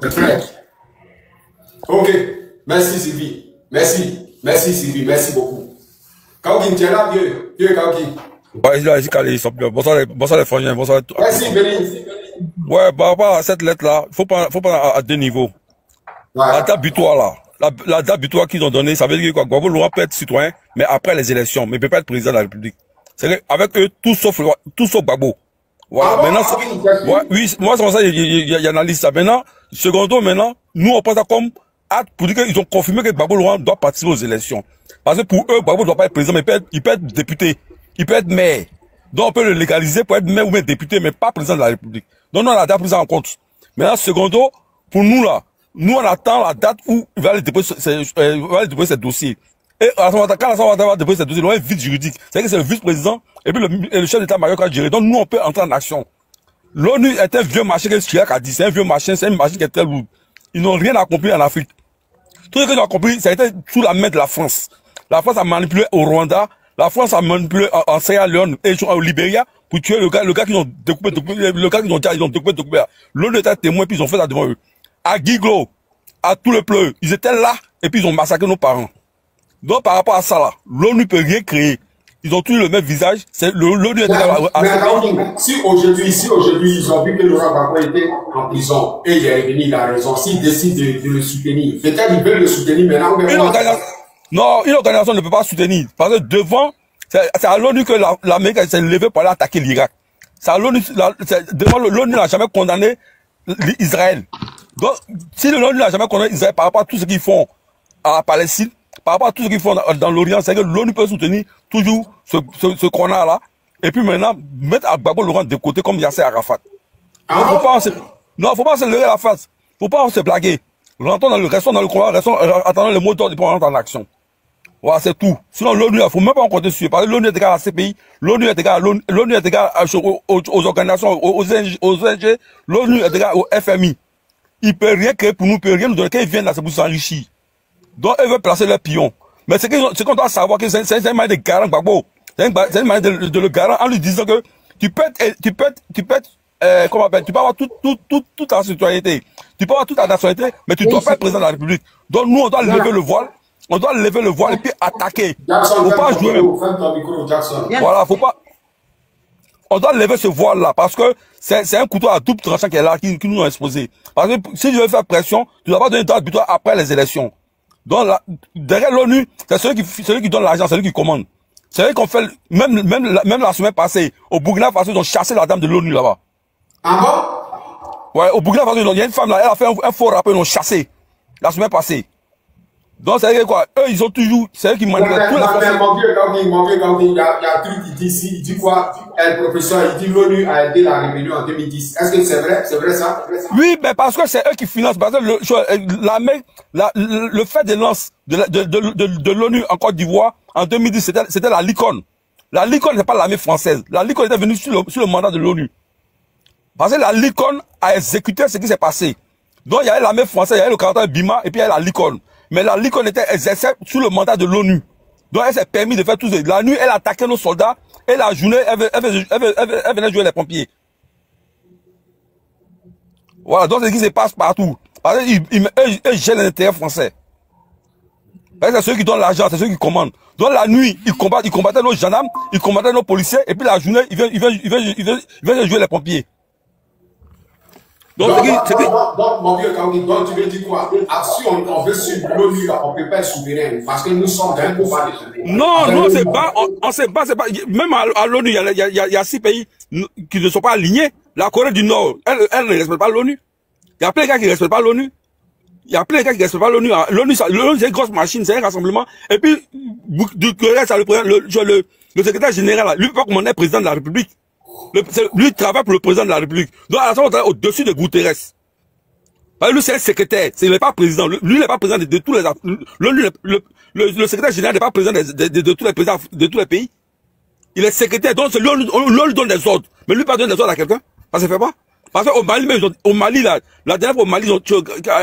C'est clair. Ok. Merci Sylvie. Merci. Merci Sylvie. Merci beaucoup. Kauki, tu es là, vieux Kauki. Ouais, là, bonsoir les frangins, bonsoir. Merci, Béni. Ouais, par rapport à cette lettre-là, faut pas à deux niveaux. Ouais. La date butoir, là. La date butoir qu'ils ont donnée, ça veut dire quoi? Gbagbo Laurent peut être citoyen, mais après les élections, mais il peut pas être président de la République. C'est avec eux, tout sauf Gbagbo. Voilà. Ah, maintenant, ouais, oui, moi, c'est pour ça qu'il y a analyse ça. Maintenant, secondo, nous, on pense ça comme acte pour dire qu'ils ont confirmé que Gbagbo Laurent doit participer aux élections. Parce que pour eux, Gbagbo ne doit pas être président, mais il peut être député. Il peut être maire. Donc, on peut le légaliser pour être maire ou même député, mais pas président de la République. Donc, nous, on a déjà pris ça en compte. Maintenant, secondo, pour nous, là, nous, on attend la date où il va aller déposer ses dossiers. Et à ce moment-là, quand on va déposer ses dossiers, il y a un vide juridique. C'est-à-dire que c'est le vice-président et puis le chef d'État-major qui va gérer. Donc, nous, on peut entrer en action. L'ONU est un vieux marché que Chirac a dit. C'est un vieux marché, c'est une machine qui est très lourde. Ils n'ont rien accompli en Afrique. Tout ce qu'ils ont accompli, ça a été sous la main de la France. La France a manipulé au Rwanda. La France a manipulé en Sierra Leone et au Libéria pour tuer le gars qu'ils ont découpé, ils ont découpé. L'ONU était témoin, puis ils ont fait ça devant eux. À Guiglo, à tout le pleu, ils étaient là, et puis ils ont massacré nos parents. Donc, par rapport à ça, là, l'ONU peut rien créer. Ils ont tous le même visage, c'est l'ONU était là. Si aujourd'hui, ils ont vu que Laurent Gbagbo était en prison, et il est revenu, il a raison, s'ils décident de le soutenir, peut-être qu'ils veulent le soutenir maintenant, non, une organisation ne peut pas soutenir. Parce que devant, c'est à l'ONU que l'Amérique s'est levée pour aller attaquer l'Irak. C'est à l'ONU, devant l'ONU n'a jamais condamné Israël. Donc, si l'ONU n'a jamais condamné Israël par rapport à tout ce qu'ils font à la Palestine, par rapport à tout ce qu'ils font dans l'Orient, c'est que l'ONU peut soutenir toujours ce qu'on a là. Et puis maintenant, mettre Gbagbo Laurent de côté comme Yasser Arafat. Faut pas se lever la face. Faut pas se blaguer. Restons dans le combat, attendons le mot d'ordre pour rentrer en action. Voilà, c'est tout. Sinon, l'ONU, il ne faut même pas en compter dessus. Parce que l'ONU est égal à la CPI, l'ONU est égal aux organisations, aux ONG, l'ONU est égal au FMI. Il ne peut rien créer pour nous, il ne peut rien nous donner. Quand ils viennent là, c'est pour s'enrichir. Donc, ils veulent placer leurs pions. Mais ce qu'on doit savoir, c'est une manière de garant, Gbagbo. C'est une manière de le garant en lui disant que tu peux avoir toute ta citoyenneté. Tu peux avoir toute ta nationalité, mais tu ne dois pas être président de la République. Donc, nous, on doit lever le voile. On doit lever le voile et puis attaquer. Faut pas jouer. Voilà, faut pas. On doit lever ce voile-là parce que c'est un couteau à double tranchant qui est là, qui nous a exposé. Parce que si je veux faire pression, tu ne dois pas donner date butoir après les élections. Donc, derrière l'ONU, c'est celui qui donne l'argent, celui qui commande. C'est vrai qu'on fait, même la semaine passée, au Burkina Faso, ils ont chassé la dame de l'ONU là-bas. Ah bon? Ouais, au Burkina Faso, il y a une femme là, elle a fait un faux rappel, ils l'ont chassé. La semaine passée. Donc, c'est vrai quoi, eux, ils ont toujours, c'est eux qui manipulent tous les Français. Il y a un truc qui dit ici, il dit quoi? Le professeur, il dit l'ONU a aidé la rébellion en 2010. Est-ce que c'est vrai? C'est vrai ça? Oui, mais parce que c'est eux qui financent. Parce que le fait de lance de l'ONU en Côte d'Ivoire en 2010, c'était la Licon. La Licon n'est pas l'armée française. La Licon était venue sur le mandat de l'ONU. Parce que la Licon a exécuté ce qui s'est passé. Donc, il y avait l'armée française, il y avait le caractère Bima, et puis il y avait la Licon. Mais la Licon était exercée sous le mandat de l'ONU. Donc, elle s'est permis de faire tout ça. La nuit, elle attaquait nos soldats, et la journée, elle venait jouer les pompiers. Voilà, donc c'est ce qui se passe partout. Parce qu'ils gênent l'intérêt français. C'est ceux qui donnent l'argent, c'est ceux qui commandent. Donc la nuit, ils combattaient nos gendarmes, ils combattaient nos policiers, et puis la journée, ils viennent jouer les pompiers. Donc, mon vieux Kaoui, donc tu veux dire quoi? Si on veut suivre l'ONU, on ne peut pas être souverain, parce que nous sommes dans un combat de souverain. Non, c'est pas, on sait pas, même à l'ONU, il y a 6 pays qui ne sont pas alignés. La Corée du Nord, elle ne respecte pas l'ONU. Il y a plein de gars qui ne respectent pas l'ONU. L'ONU, c'est une grosse machine, c'est un rassemblement. Et puis, le secrétaire général, lui, peut pas commander président de la République. Lui, il travaille pour le président de la République. Donc, à la on travaille au-dessus de Guterres. Lui, c'est un secrétaire. Il n'est pas président. Lui, il n'est pas président de tous les... Le secrétaire général n'est pas président de tous les présidents de tous les pays. Il est secrétaire. Donc, on lui donne des ordres. Mais lui, pas donner des ordres à quelqu'un. Ça se fait pas. Parce qu'au Mali, au Mali, là, la dernière fois au Mali,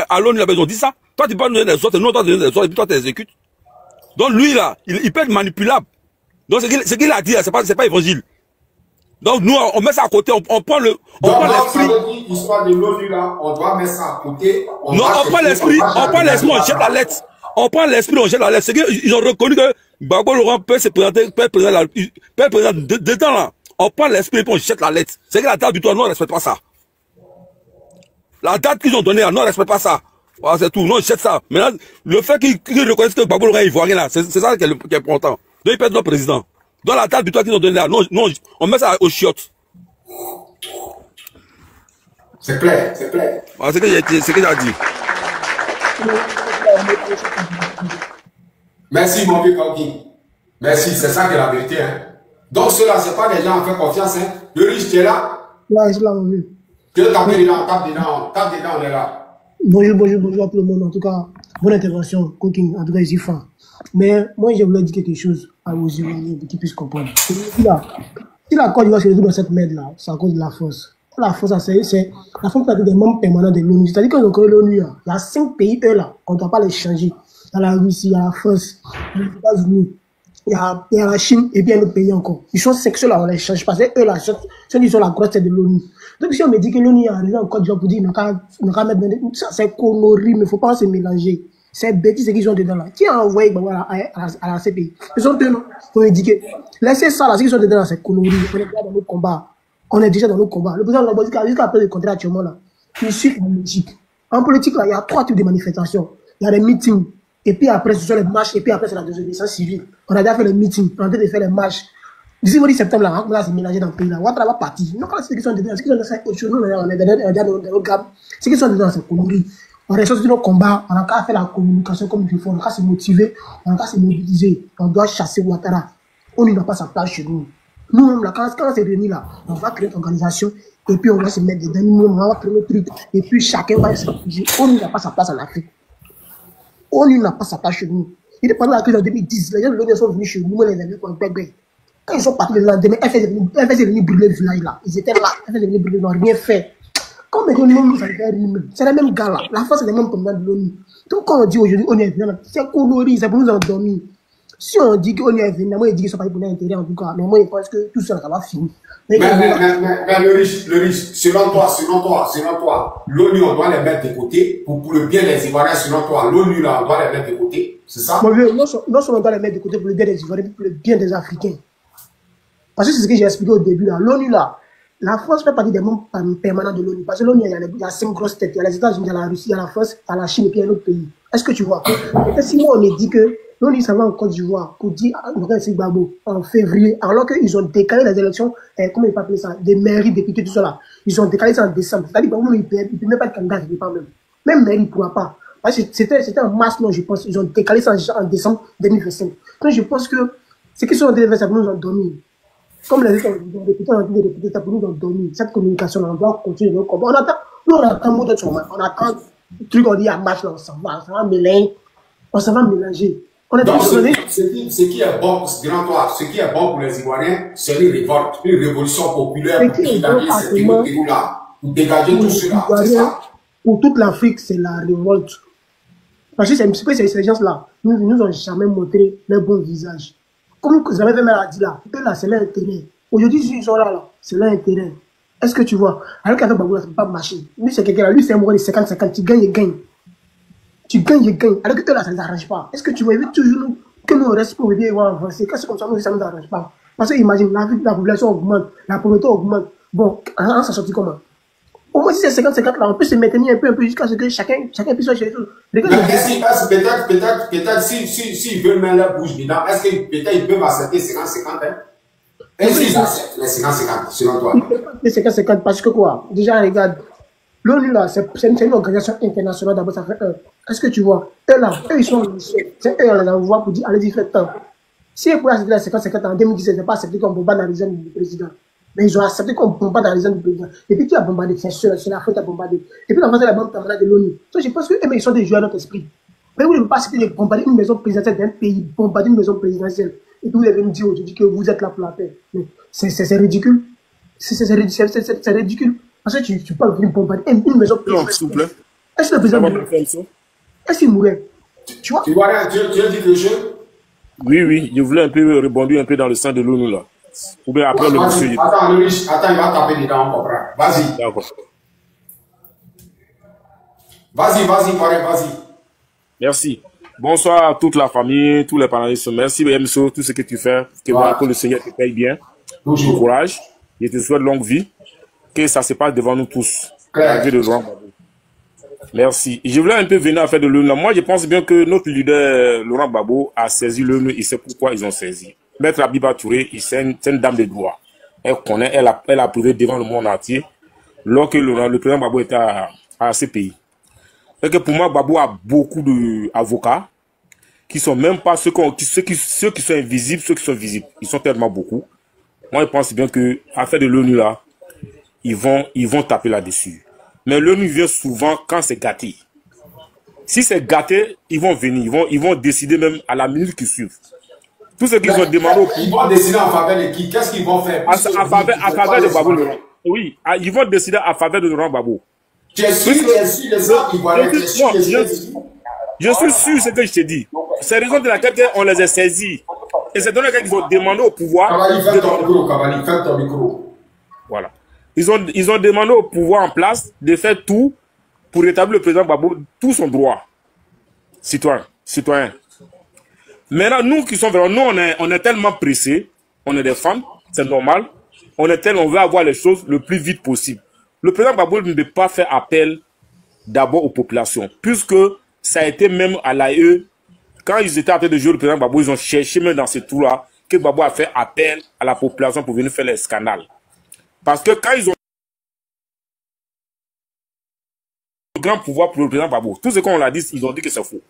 à l'ONU, ils ont dit ça. Toi, tu peux pas donner des ordres, nous, on doit donner des ordres, et puis toi, tu exécutes. Donc, lui, là, il peut être manipulable. Donc, ce qu'il a dit, là, c'est pas évangile. Donc, nous, on met ça à côté, on prend l'esprit. Ça veut dire, l'histoire de l'ONU, là, on doit mettre ça à côté. Non, on prend l'esprit, on jette la lettre. On prend l'esprit, on jette la lettre. C'est qu'ils ont reconnu que Gbagbo Laurent peut se présenter, peut être président dedans, là. On prend l'esprit, et puis on jette la lettre. C'est que la date du toit, nous, on ne respecte pas ça. La date qu'ils ont donnée, non, on ne respecte pas ça. Voilà, c'est tout. Non, jette ça. Maintenant, le fait qu'ils reconnaissent que Gbagbo Laurent est ivoirien, là, c'est ça qui est important. Donc, ils perdent notre président. Dans la date du toit qu'ils ont donnée là, non, on met ça aux chiottes. C'est clair, c'est clair. Voilà, c'est ce que j'ai dit. Merci, mon vieux Kaoui. Merci, c'est ça qui est la vérité. Hein. Donc, ceux-là, ce n'est pas des gens en fait confiance. Hein. Le riche, tu es là? Ouais, je suis là, mon vieux. Tu veux taper dedans, tape dedans, on est là. Bonjour à tout le monde. En tout cas, bonne intervention, Cooking. En tout cas, je suis fan. Mais moi, je voulais dire quelque chose à vos Ivoiriens pour qu'ils puissent comprendre. Si la Côte d'Ivoire se retrouve dans cette merde-là, c'est à cause de la force. La force, c'est la force des membres permanents de l'ONU. C'est-à-dire qu'ils ont créé l'ONU. Il y a 5 pays, eux, là, on ne doit pas les changer. Il y a la Russie, il y a la France, il y a les États-Unis, il y a la Chine, et puis un autre pays encore. Ils sont 5 là, on les change. Parce que eux, là, ceux qui sont la grosse tête de l'ONU. Donc, si on me dit que l'ONU est arrivé en Côte d'Ivoire pour dire, on n'a qu'à mettre dans des... Ça, c'est connerie, mais il ne faut pas se mélanger. C'est bêtise ce qu'ils ont dedans là. Qui a envoyé à la CPI? Ils ont deux noms. Faut indiquer. Laissez ça là, ce qu'ils ont dedans là, c'est connerie. On est déjà dans nos combats. On est déjà dans nos combats. Le président Lambodika, jusqu'à après le contrat actuellement là, il suit la logique. En politique là, il y a 3 types de manifestations. Il y a les meetings, et puis après ce sont les marches, et puis après c'est la désobéissance civile. On a déjà fait les meetings, on a déjà fait les marches. D'ici au 10 septembre là, on va se mélanger dans le pays là. Ouattara va partir. Non, quand c'est ce qu'ils sont dedans, ce qu'ils ont dedans, c'est autre chose. Nous, on est déjà dans nos gammes. Ce qu'ils sont dedans, c'est connerie. On reste sur nos combats, on n'a qu'à faire la communication comme il faut, on n'a qu'à se motiver, on n'a qu'à se mobiliser. On doit chasser Ouattara. On n'a pas sa place chez nous. Nous-mêmes, là, quand on s'est réunis là, on va créer une organisation et puis on va se mettre dedans, nous-mêmes, on va créer notre truc et puis chacun va se réfugier. On n'a pas sa place en Afrique. On n'a pas sa place chez nous. Il est pendant la crise en 2010, les gens de l'ONU sont venus chez nous, les amis, quand ils sont partis le lendemain, FS est venu brûler le village là. Ils étaient là, FS est venu brûler, ils n'ont rien fait. Comme l'ONU, ça fait rien. C'est la même gars là. La France, c'est les mêmes commandants de l'ONU. Donc quand on dit aujourd'hui, on est venu, c'est coloré, c'est pour nous endormir. Si on dit qu'on est venu, moi, je dis qu'ils sont partis pour notre intérêt en tout cas. Mais moi, je pense que tout ça, ça va finir. Mais le riche, selon toi, l'ONU, on doit les mettre de côté pour le bien des Ivoiriens, selon toi. L'ONU, là, on doit les mettre de côté. C'est ça? Non seulement on doit les mettre de côté pour le bien des Ivoiriens, mais pour le bien des Africains. Parce que c'est ce que j'ai expliqué au début là. L'ONU là, la France fait partie des membres permanents de l'ONU. Parce que l'ONU, il y a 5 grosses têtes. Il y a les États-Unis, il y a la Russie, il y a la France, il y a la Chine et puis il y a un autre pays. Est-ce que tu vois? Et si moi on me dit que l'ONU s'en va en Côte d'Ivoire pour dire Gbagbo en février, alors qu'ils ont décalé les élections, comment ils peuvent appeler ça, des mairies, députés, tout ça là. Ils ont décalé ça en décembre. C'est-à-dire que il ne peut même pas être candidat, il ne peut pas même. Même mairie, il ne pourra pas. Parce que c'était en mars, non, je pense. Ils ont décalé ça en décembre 2025. Donc je pense que ce qu'ils sont en train de faire, ça pour nous endormir. Comme les députés ont dit, les députés, ça pour nous endormir. Cette communication, on doit continuer. On attend mot de chômage. On attend le truc, on dit à marche, là, on s'en va mélanger. On s'en va mélanger. Donc, ce qui est bon, grand toi, ce qui est bon pour les Ivoiriens, c'est une révolte, une révolution populaire pour dégager ces là, pour dégager tout cela. Pour toute l'Afrique, c'est la révolte. Parce que ces gens-là, nous ont jamais montré leur bon visage. Comme vous avez fait mal à dire là, là c'est leur intérêt. Aujourd'hui, ils sont là, c'est leur intérêt. Est-ce que tu vois? Alors qu'avec Gbagbo, ça ne peut pas marcher. Lui, c'est quelqu'un là, lui, c'est un de 50-50, tu gagnes et gagnes. Tu gagnes et gagnes. Alors que là, ça ne t'arrange pas. Est-ce que tu vois, il veut toujours que nous restions pour bien avancer. Quand c'est comme ça, nous, ça ne nous arrange pas. Parce que imagine, la population augmente, la pauvreté augmente. Bon, ça sortit comment? Au moins, si c'est 50-50 là, on peut se maintenir un peu jusqu'à ce que chacun puisse faire les choses. Peut-être s'ils veulent mettre la bouche dedans, est-ce que peut-être ils peuvent accepter 50-50? Est-ce qu'ils acceptent les 50-50 selon toi? Ils ne peuvent pas accepter 50-50 parce que quoi? Déjà, regarde, l'ONU là, c'est une organisation internationale d'abord, ça fait un. Est-ce que tu vois? Eux là, eux ils sont c'est eux on les envoie pour dire allez-y faites tant. Si ils pouvaient accepter les 50-50 en 2017, ils n'ont pas accepté qu'on bombarde la région du président. Mais ils ont accepté qu'on bombarde la région du président. Et puis qui a bombardé? C'est la faute à bombarder. Et puis la France est la banque permanente de l'ONU. Donc je pense que ils sont des joueurs à notre esprit. Mais vous ne pouvez pas accepter de bombarder une maison présidentielle d'un pays, bombarder une maison présidentielle. Et puis vous allez nous dire aujourd'hui que vous êtes là pour la paix. C'est ridicule. C'est ridicule. Parce que tu peux venir bombarder une maison présidentielle. S'il vous plaît. Est-ce que le président mourrait? Est-ce qu'il mourrait? Tu vois? Tu as dit quelque chose? Oui, je voulais un peu rebondir un peu dans le sein de l'ONU là. Ou bien après le monsieur. Attends, il va taper dedans, on comprend. Vas-y. D'accord. Vas-y. Merci. Bonsoir à toute la famille, tous les panélistes. Merci, MSO, tout ce que tu fais. Que le Seigneur te paye bien. Bon courage. Je te souhaite longue vie. Que ça se passe devant nous tous. La vie de Laurent Gbagbo. Merci. Je voulais un peu venir à faire de l'ONU. Moi, je pense bien que notre leader, Laurent Gbagbo, a saisi l'ONU. Il sait pourquoi ils ont saisi. Maître Abiba Touré, c'est une dame de droit. Elle connaît, elle a prouvé devant le monde entier lorsque le président Gbagbo était à ce pays. Et que pour moi, Gbagbo a beaucoup d'avocats qui sont même pas ceux qui sont invisibles, ceux qui sont visibles. Ils sont tellement beaucoup. Moi, je pense bien que affaire de l'ONU là, ils vont taper là-dessus. Mais l'ONU vient souvent quand c'est gâté. Si c'est gâté, ils vont venir, ils vont décider même à la minute qui suit. Tout ce qu'ils ont demandé. Ils vont décider en faveur de qui? Qu'est-ce qu'ils vont faire? En faveur de Gbagbo Laurent. Oui, ils vont décider en faveur de Laurent Gbagbo. Je suis sûr de ce que je te dis. C'est la raison de laquelle on les a saisis. Et c'est donné qu'ils ont demandé au pouvoir. Cavalli, ferme ton micro. Voilà. Ils ont demandé au pouvoir en place de faire tout pour rétablir le président Gbagbo tout son droit. Citoyen. Maintenant, nous qui sommes vraiment, nous on est tellement pressés, on est des femmes, c'est normal. On veut avoir les choses le plus vite possible. Le président Gbagbo ne peut pas faire appel d'abord aux populations, puisque ça a été même à l'AE, quand ils étaient en train de jouer le président Gbagbo, ils ont cherché même dans ce tour-là que Gbagbo a fait appel à la population pour venir faire les scandales. Parce que quand ils ont le grand pouvoir pour le président Gbagbo, tout ce qu'on l'a dit, ils ont dit que c'est faux.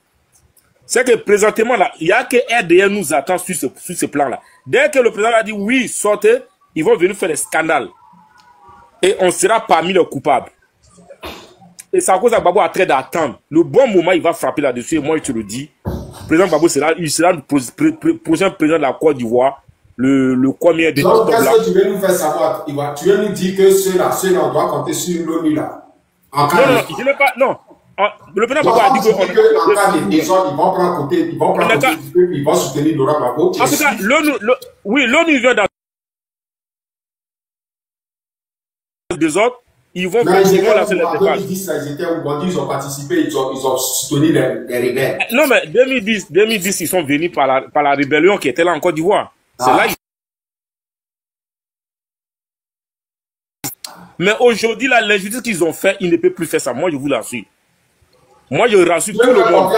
C'est que présentement, là, il n'y a que RDR nous attend sur ce plan-là. Dès que le président a dit oui, sortez, ils vont venir faire des scandales. Et on sera parmi les coupables. Et c'est à cause de Gbagbo a train d'attendre. Le bon moment, il va frapper là-dessus. Et moi, je te le dis, président Gbagbo sera, il sera le prochain président de la Côte d'Ivoire, le combien de donc, qu'est-ce que tu veux nous faire savoir? Tu veux nous dire que ceux-là, on doit compter sur l'ONU là. Non, je n'ai pas, non. Le président Gbagbo a dit que... En cas de désordre, ils vont prendre côté, ils vont soutenir Laurent Gbagbo. En tout cas, l'ONU vient dans des autres, ils vont lancer les départs. 2010, ils étaient au Bondi, ils ont participé, ils ont soutenu les rebelles. Non, mais 2010, ils sont venus par la rébellion qui était là en Côte d'Ivoire. C'est là. Mais aujourd'hui, l'injustice qu'ils ont fait, ils ne peuvent plus faire ça. Moi, je vous l'assure. Moi, je rassure tout le monde.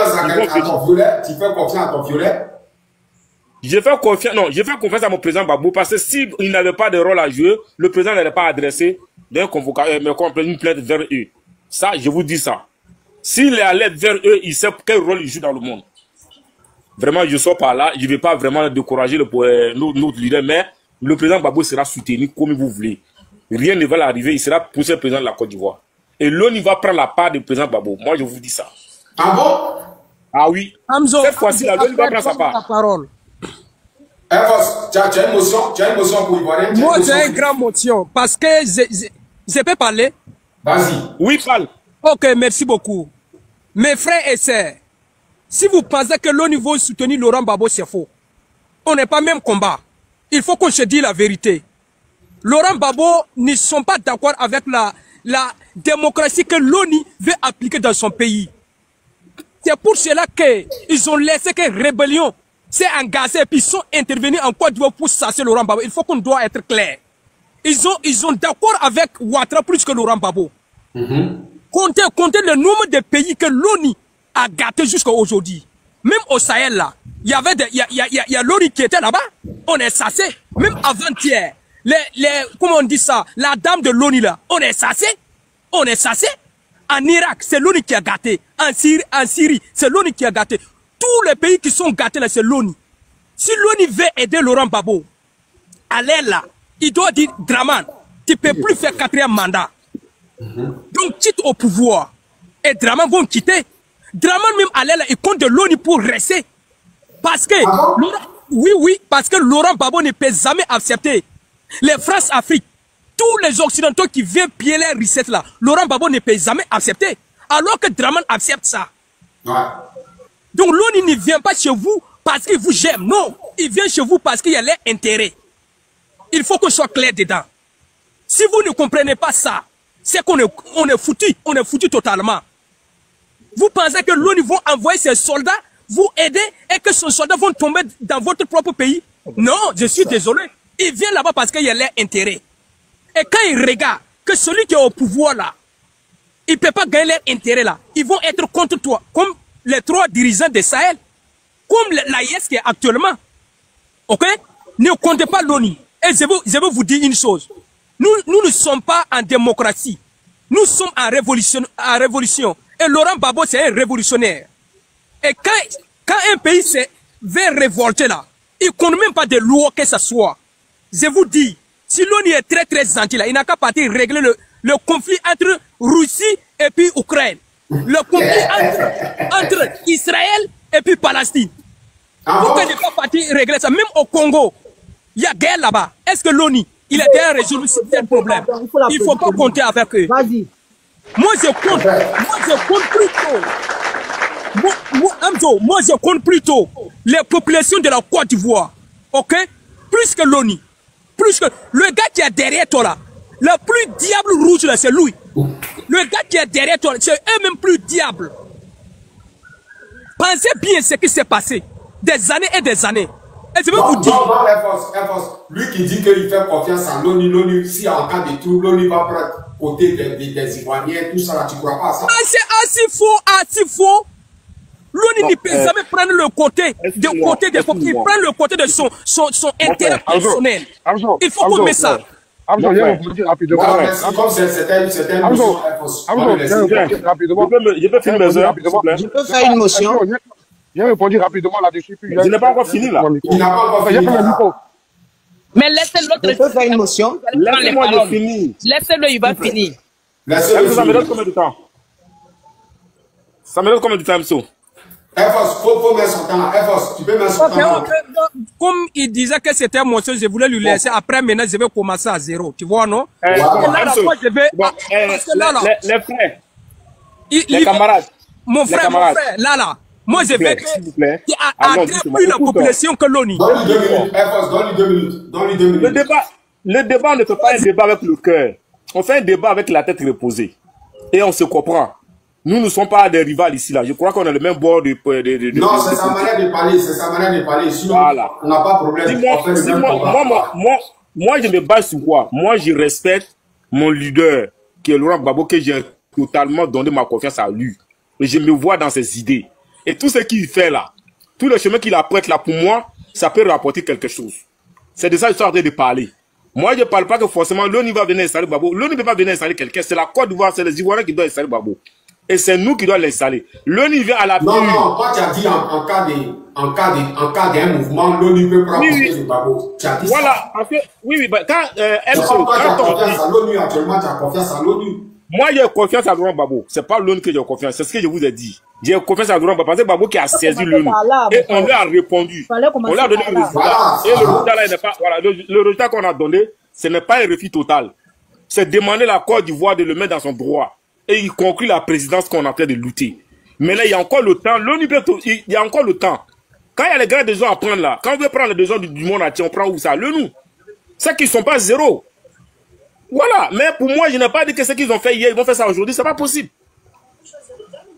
Tu fais confiance à ton violet? J'ai fait confiance à mon président Gbagbo parce que s'il n'avait pas de rôle à jouer, le président n'allait pas adresser une plainte vers eux. Ça, je vous dis ça. S'il est allé vers eux, il sait quel rôle il joue dans le monde. Vraiment, je ne sors pas là. Je ne vais pas vraiment décourager notre leader, mais le président Gbagbo sera soutenu comme vous voulez. Rien ne va l'arriver. Il sera poussé président de la Côte d'Ivoire. Et l'ONU va prendre la part du président Gbagbo. Moi, je vous dis ça. Ah bon? Ah oui. Hamzo, cette fois-ci, l'ONU va prendre sa part. La parole. Tu as une motion pour Ivoirien? Moi, j'ai une grande motion parce que je peux parler. Vas-y. Oui, parle. Ok, merci beaucoup. Mes frères et sœurs, si vous pensez que l'ONU va soutenir Laurent Gbagbo, c'est faux. On n'est pas même combat. Il faut qu'on se dise la vérité. Laurent Gbagbo ne sont pas d'accord avec la démocratie que l'ONU veut appliquer dans son pays. C'est pour cela qu'ils ont laissé que rébellion s'est engagée et puis ils sont intervenus en Côte d'Ivoire pour chasser Laurent Gbagbo. Il faut qu'on doit être clair. Ils sont d'accord avec Ouattara plus que Laurent Gbagbo. Comptez le nombre de pays que l'ONU a gâté jusqu'à aujourd'hui. Même au Sahel là, il y a l'ONU qui était là-bas. On est chassé. Même avant-hier, comment on dit ça, la dame de l'ONU là, on est chassé. On est chassé. En Irak, c'est l'ONU qui a gâté. En Syrie, c'est l'ONU qui a gâté. Tous les pays qui sont gâtés là, c'est l'ONU. Si l'ONU veut aider Laurent Gbagbo, allez là, il doit dire, Draman, tu ne peux plus faire 4e mandat. Donc, quitte au pouvoir. Et Draman vont quitter. Draman même allait là, il compte de l'ONU pour rester. Parce que, parce que Laurent Gbagbo ne peut jamais accepter les France-Afrique. Tous les Occidentaux qui viennent piller les recettes là, Laurent Gbagbo ne peut jamais accepter. Alors que Draman accepte ça. Donc l'ONU ne vient pas chez vous parce qu'il vous aime. Non, il vient chez vous parce qu'il y a leur intérêt. Il faut qu'on soit clair dedans. Si vous ne comprenez pas ça, c'est qu'on est foutu totalement. Vous pensez que l'ONU va envoyer ses soldats, vous aider et que ces soldats vont tomber dans votre propre pays? Non, je suis désolé. Ils viennent là-bas parce qu'il y a leur intérêt. Et quand ils regardent que celui qui est au pouvoir là, il ne peut pas gagner leur intérêt là, ils vont être contre toi, comme les 3 dirigeants de Sahel, comme l'AIS qui est actuellement. Ok? Ne comptez pas l'ONU. Et je veux vous dire une chose. Nous ne sommes pas en démocratie. Nous sommes en révolution. Et Laurent Gbagbo, c'est un révolutionnaire. Et quand un pays veut révolter là, il ne compte même pas de loi que ce soit. Je vous dis, si l'ONU est très très gentil là, il n'a qu'à partir régler le conflit entre Russie et puis Ukraine. Le conflit entre Israël et puis Palestine. Pourquoi ne pas partir régler ça? Même au Congo, il y a guerre là-bas. Est-ce que l'ONU, il a déjà résolu ce problème? Il ne faut pas compter avec eux. Moi je compte plutôt. Moi je compte plutôt les populations de la Côte d'Ivoire. Ok? Plus que l'ONU. Plus que le gars qui est derrière toi là. Le plus diable rouge là, c'est lui. Le gars qui est derrière toi, c'est eux-mêmes plus diable. Pensez bien ce qui s'est passé. Des années et des années. Et je veux vous dire. Lui qui dit qu'il fait confiance à l'ONU, si en cas de tout, l'ONU va prendre côté des Ivoiriens, tout ça là, tu ne crois pas à ça? C'est assez faux. L'ONU ne peut jamais prendre le côté des peuples. Il prend le côté de son intérêt personnel. Il faut qu'on mette ça. Hamzo, je vais répondre rapidement. Je peux finir mes heures. Je peux faire une motion. J'ai répondu rapidement là-dessus. Je n'ai pas encore fini là. Il n'a pas encore fini. Mais laissez l'autre. Je peux faire une motion. Laissez-moi de finir. Laissez-le, il va finir. Ça me donne combien de temps? Ça me donne combien de temps, Hamzo? Efos, faut mettre son temps. Efos, tu peux mettre son temps. Comme il disait que c'était mon seul, je voulais lui laisser. Après, maintenant, je vais commencer à zéro. Tu vois, non? Là, moi, je vais... les frères, les camarades. Mon frère, là. Moi, je vais attraper plus la population que l'ONU. Donne-lui 2 minutes. Efos, donne-lui 2 minutes. Donne-lui 2 minutes. Le débat, on ne fait pas un débat avec le cœur. On fait un débat avec la tête reposée. Et on se comprend. Nous ne sommes pas des rivales ici, là. Je crois qu'on a le même bord de... Non, c'est sa manière de parler. C'est sa manière de parler. Sinon, voilà. On n'a pas de problème. Moi, je me base sur quoi? Moi, je respecte mon leader, qui est Laurent Gbagbo, que j'ai totalement donné ma confiance à lui. Et je me vois dans ses idées. Et tout ce qu'il fait là, tout le chemin qu'il apprête là, pour moi, ça peut rapporter quelque chose. C'est de ça que je suis en train de parler. Moi, je ne parle pas que forcément l'ONU va venir installer Gbagbo. L'ONU ne peut pas venir installer quelqu'un. C'est la Côte d'Ivoire, c'est les Ivoiriens qui doivent installer Gbagbo. Et c'est nous qui doivons l'installer. L'ONU vient à la Non, toi tu as dit en cas d'un mouvement, l'ONU peut prendre le Gbagbo. Tu as dit voilà, parce que, quand l'ONU actuellement, tu as confiance à l'ONU. Moi, j'ai confiance à Laurent Gbagbo. C'est pas l'ONU que j'ai confiance. C'est ce que je vous ai dit. J'ai confiance à Laurent Gbagbo. Parce que Gbagbo qui a saisi l'ONU. Et on lui a répondu. On lui a donné le résultat. Et le résultat là, il n'est pas, voilà, le résultat qu'on a donné, ce n'est pas un refus total. C'est demander la Côte d'Ivoire de le mettre dans son droit. Et il conclut la présidence qu'on est en train de lutter. Mais là, il y a encore le temps. L'ONU, il y a encore le temps. Quand il y a les grands besoins à prendre là, quand on veut prendre les besoins du monde entier, on prend où ça? L'ONU. C'est qu'ils ne sont pas zéro. Voilà, mais pour moi, je n'ai pas dit que ce qu'ils ont fait hier, ils vont faire ça aujourd'hui, c'est pas possible.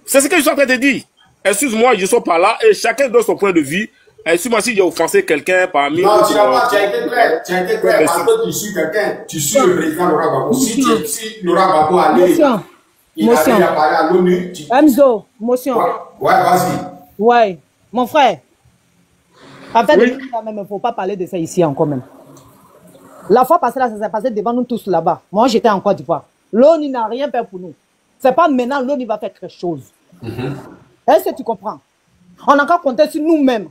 C'est ce que je suis en train de dire. Excuse-moi, je ne suis pas là et chacun donne son point de vue. Excuse-moi si j'ai offensé quelqu'un parmi... Non, tu n'as pas, tu as été clair. Tu as été clair parce que tu suis quelqu'un. Tu suis le président Laurent Gbagbo. Si Laurent Gbagbo allait... Il a parlé à l'ONU. Amzo, motion. Ouais, vas-y. Ouais, mon frère. En fait, il ne faut pas parler de ça ici encore même. La fois passée, là, ça s'est passé devant nous tous là-bas. Moi, j'étais en Côte d'Ivoire. L'ONU n'a rien fait pour nous. C'est pas maintenant l'ONU va faire quelque chose. Est-ce que tu comprends? On a encore compté sur nous-mêmes.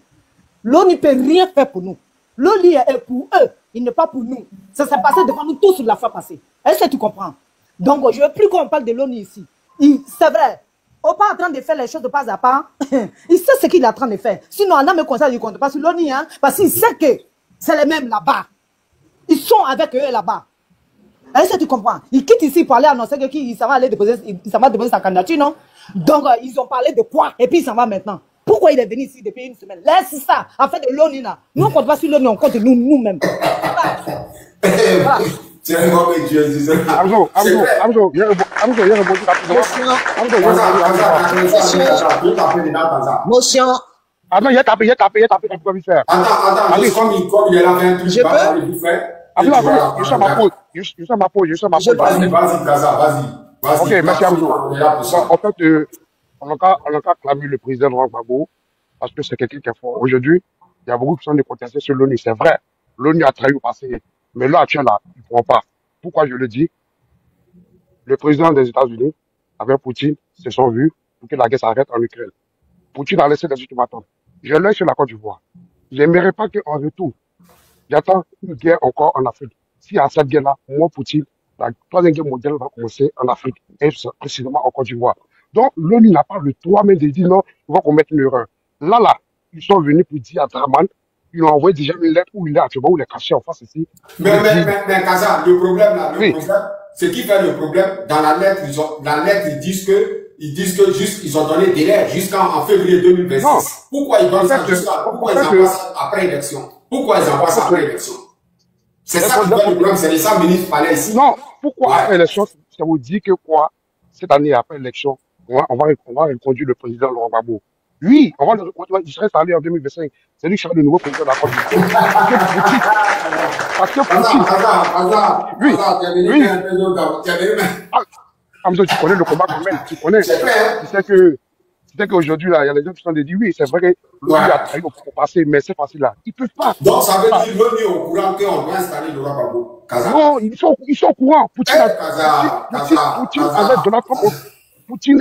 L'ONU ne peut rien faire pour nous. L'ONU est pour eux, il n'est pas pour nous. Ça s'est passé devant nous tous la fois passée. Est-ce que tu comprends? Donc, je ne veux plus qu'on parle de l'ONU ici. C'est vrai. On n'est pas en train de faire les choses de pas à pas. Il sait ce qu'il est en train de faire. Sinon, on a me conseille, il ne compte pas sur l'ONU, hein, parce qu'il sait que c'est les mêmes là-bas. Ils sont avec eux là-bas. Est-ce que tu comprends? Ils quittent ici pour aller annoncer qu'il s'en va aller déposer, sa candidature, non? Donc, ils ont parlé de quoi? Et puis, il s'en va maintenant. Pourquoi il est venu ici depuis une semaine? Laisse ça. En fait, de l'ONU, là. Nous, on ne compte pas sur l'ONU, on compte nous-mêmes. C'est un grand mec, Dieu disait. Amzo, il y a rebondi rapidement. Motion. Ah non, il a tapé, tu peux lui faire. Attends, comme il est là, fait un truc, je peux? Je suis à ma pause. Vas-y, Kaza, vas-y. Ok, merci Amzo. En fait, on a qu'à clamer le président Laurent Gbagbo parce que c'est quelqu'un qui est fort. Aujourd'hui, il y a beaucoup de gens de contester sur l'ONU. C'est vrai, l'ONU a trahi au passé. Mais là, actuellement, ils ne pourront pas. Pourquoi je le dis? Le président des États-Unis, avec Poutine, se sont vus pour que la guerre s'arrête en Ukraine. Poutine a laissé des ultimatums. Je l'ai sur la Côte d'Ivoire. Je n'aimerais pas qu'en retour, j'attends une guerre encore en Afrique. Si à cette guerre-là, moi, Poutine, la troisième guerre mondiale va commencer en Afrique, et précisément en Côte d'Ivoire. Donc, l'ONU n'a pas le droit même de dire non, il va commettre une erreur. Là, ils sont venus pour dire à Draman, ils ont envoyé déjà une lettre où il est actuellement, où il est caché en face ici. Mais Kaza, le problème là, ce qui fait le problème, dans la lettre, ils disent que juste, ils ont donné des lettres jusqu'en février 2026. Non. Pourquoi ils donnent ça pourquoi ils envoient ça après l'élection? Pourquoi ils envoient ça après l'élection? C'est ça qui fait le problème, c'est les 100 ministres fallait ici. Non, pourquoi après l'élection? Ça vous dit que quoi? Cette année, après l'élection, on va reconduire le président Laurent Gbagbo. Oui, on va le reconduire. Il serait installé en 2025. C'est lui qui sera le nouveau président de la Côte d'Ivoire. Parce que Poutine. Oui. Amzo, tu connais le combat quand même. Tu connais. Tu sais qu'aujourd'hui, là, il y a des gens qui sont dit oui, c'est vrai que l'ONU a trahi au passé, mais c'est facile là. Ils ne peuvent pas. Donc, ça veut dire l'ONU est au courant qu'on doit installer Laurent Gbagbo. Non, ils sont au courant. Poutine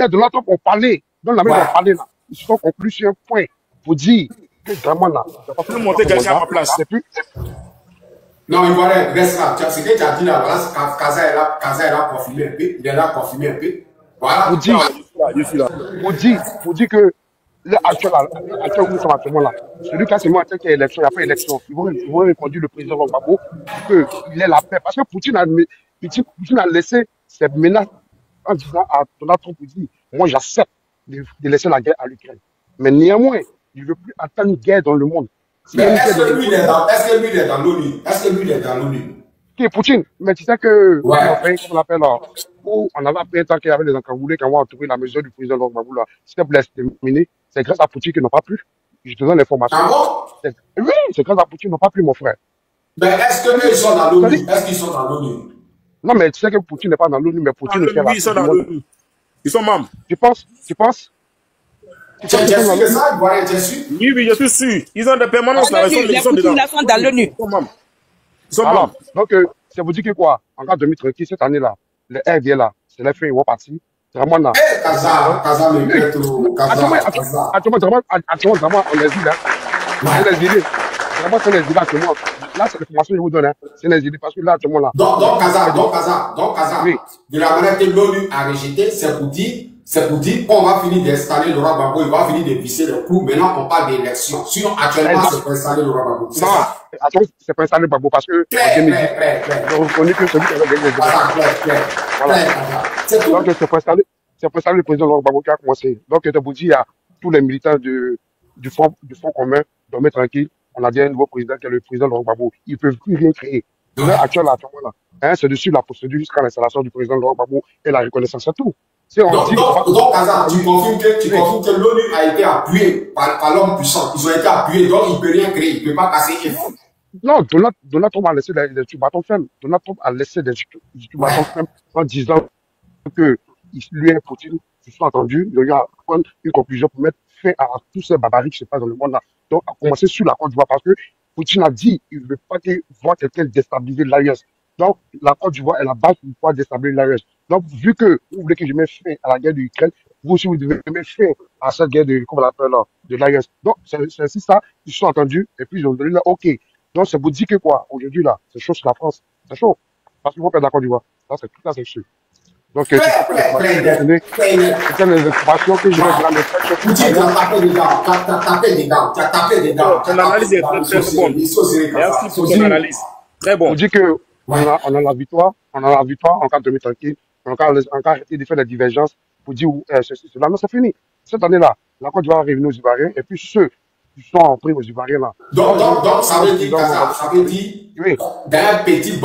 est de l'autre on parlait. Dans la même on parlait là. Ils sont conclus sur un point pour dire que vraiment là, il faut monter quelqu'un à ma place. Non, il voilà, reste là. Ce que tu as dit là, voilà, Kaza est là confirmé un peu. Il est là confirmé un peu. Voilà. Pour dire que Actuel où nous sommes actuellement là, celui qui a seulement atteint qu'il y a élection, il n'y a pas élection. Ils vont reconduire le président Gbagbo pour qu'il ait la paix. Parce que Poutine a laissé ses menaces en disant à Donald Trump, il dit, moi j'accepte de laisser la guerre à l'Ukraine. Mais néanmoins, il ne veut plus attendre une guerre dans le monde. Mais est-ce que lui il est dans l'ONU? Est-ce que lui il est dans l'ONU? Qui est Poutine? Mais tu sais que, ouais. On appelle là, où on avait appris un temps qu'il y avait des encagoulés qui ont trouvé la maison du président Gbagbo là. C'était pour l'exterminer. C'est grâce à Poutine qu'ils n'ont pas pu. Je te donne l'information. Ah bon? Oui, c'est grâce à Poutine qu'ils n'ont pas pu, mon frère. Mais est-ce qu'ils sont dans l'ONU? Est-ce qu'ils sont dans l'ONU? Non, mais tu sais que Poutine n'est pas dans l'ONU, mais Poutine est là. Oui, ils sont dans l'ONU. Ils sont membres. Tu penses? Tu es sûr que ça, Ivoirien, tu es sûr? Oui, je suis sûr. Ils ont des permanences là. Ils sont dedans. Ils sont dans l'ONU. Ils sont membres. Ils sont membres. Donc, ça vous dit que quoi? En dormi tranquille, cette année-là, les RDA là, c'est les fins, ils vont partir. Vraiment là. Eh, Kaza, me plaît trop. Actuellement, on les dit là. C'est les idées. Vraiment, c'est les idées actuellement. Là, c'est l'information que je vous donne. Hein. C'est les idées parce que là, actuellement là. Donc, Kaza, oui. De la manière que l'ONU a rejeté, c'est pour dire qu'on va finir d'installer Laurent Gbagbo, il va finir de visser le coup. Maintenant, on parle d'élection. Sinon, actuellement, c'est pour installer Laurent Gbagbo. Non, attends, c'est pour installer Gbagbo parce que. Claire. On connaît que celui qui a gagné les Claire. C'est tout. Donc, c'est pour installer le président Laurent Gbagbo qui a commencé. Donc, je vous dis à tous les militants du Front commun, dormez tranquille. On a dit un nouveau président qui est le président Laurent Gbagbo. Ils ne peuvent plus rien créer. Actuellement, là, c'est dessus la procédure jusqu'à l'installation du président Laurent Gbagbo et la reconnaissance, c'est tout. Donc, Kaza, tu confirmes que l'ONU a été appuyée par l'homme puissant. Ils ont été appuyés, donc il ne peut rien créer, il ne peut pas casser les fonds. Non, Donald Trump a laissé des ultimatums fermes. Donald Trump a laissé des ultimatums fermes en disant que lui et Poutine se sont entendus. Il y a une conclusion pour mettre fin à tous ces barbaries qui se passent dans le monde là. Donc, à commencer sur la Côte d'Ivoire parce que Poutine a dit qu'il ne veut pas voir quelqu'un déstabiliser l'AES. Donc, la Côte d'Ivoire est la base pour pouvoir déstabiliser l'AES. Donc, vu que vous voulez que je mette fin à la guerre de l'Ukraine, vous aussi, vous devez mettre fin à cette guerre de l'AES. Donc, c'est ainsi ça, ils se sont entendus et puis ils ont donné là, OK. Donc, ça vous dit que quoi, aujourd'hui là, c'est chaud sur la France. C'est chaud. Parce qu'ils vont perdre la Côte d'Ivoire. Ça, c'est sûr. Donc, c'est une information que je vais vous donner. Poutine, tu as tapé dedans. Ton analyse est très bonne. Merci pour ton analyse. Très bon. On dit que on a la victoire en cas de demi tranquille, en cas de faire des divergences, pour dire ceci, cela. Non, c'est fini. Cette année-là, la Côte d'Ivoire est revenue aux Ivoiriens, et puis ceux qui sont pris aux Ivoiriens là. Donc, ça veut dire, d'un petit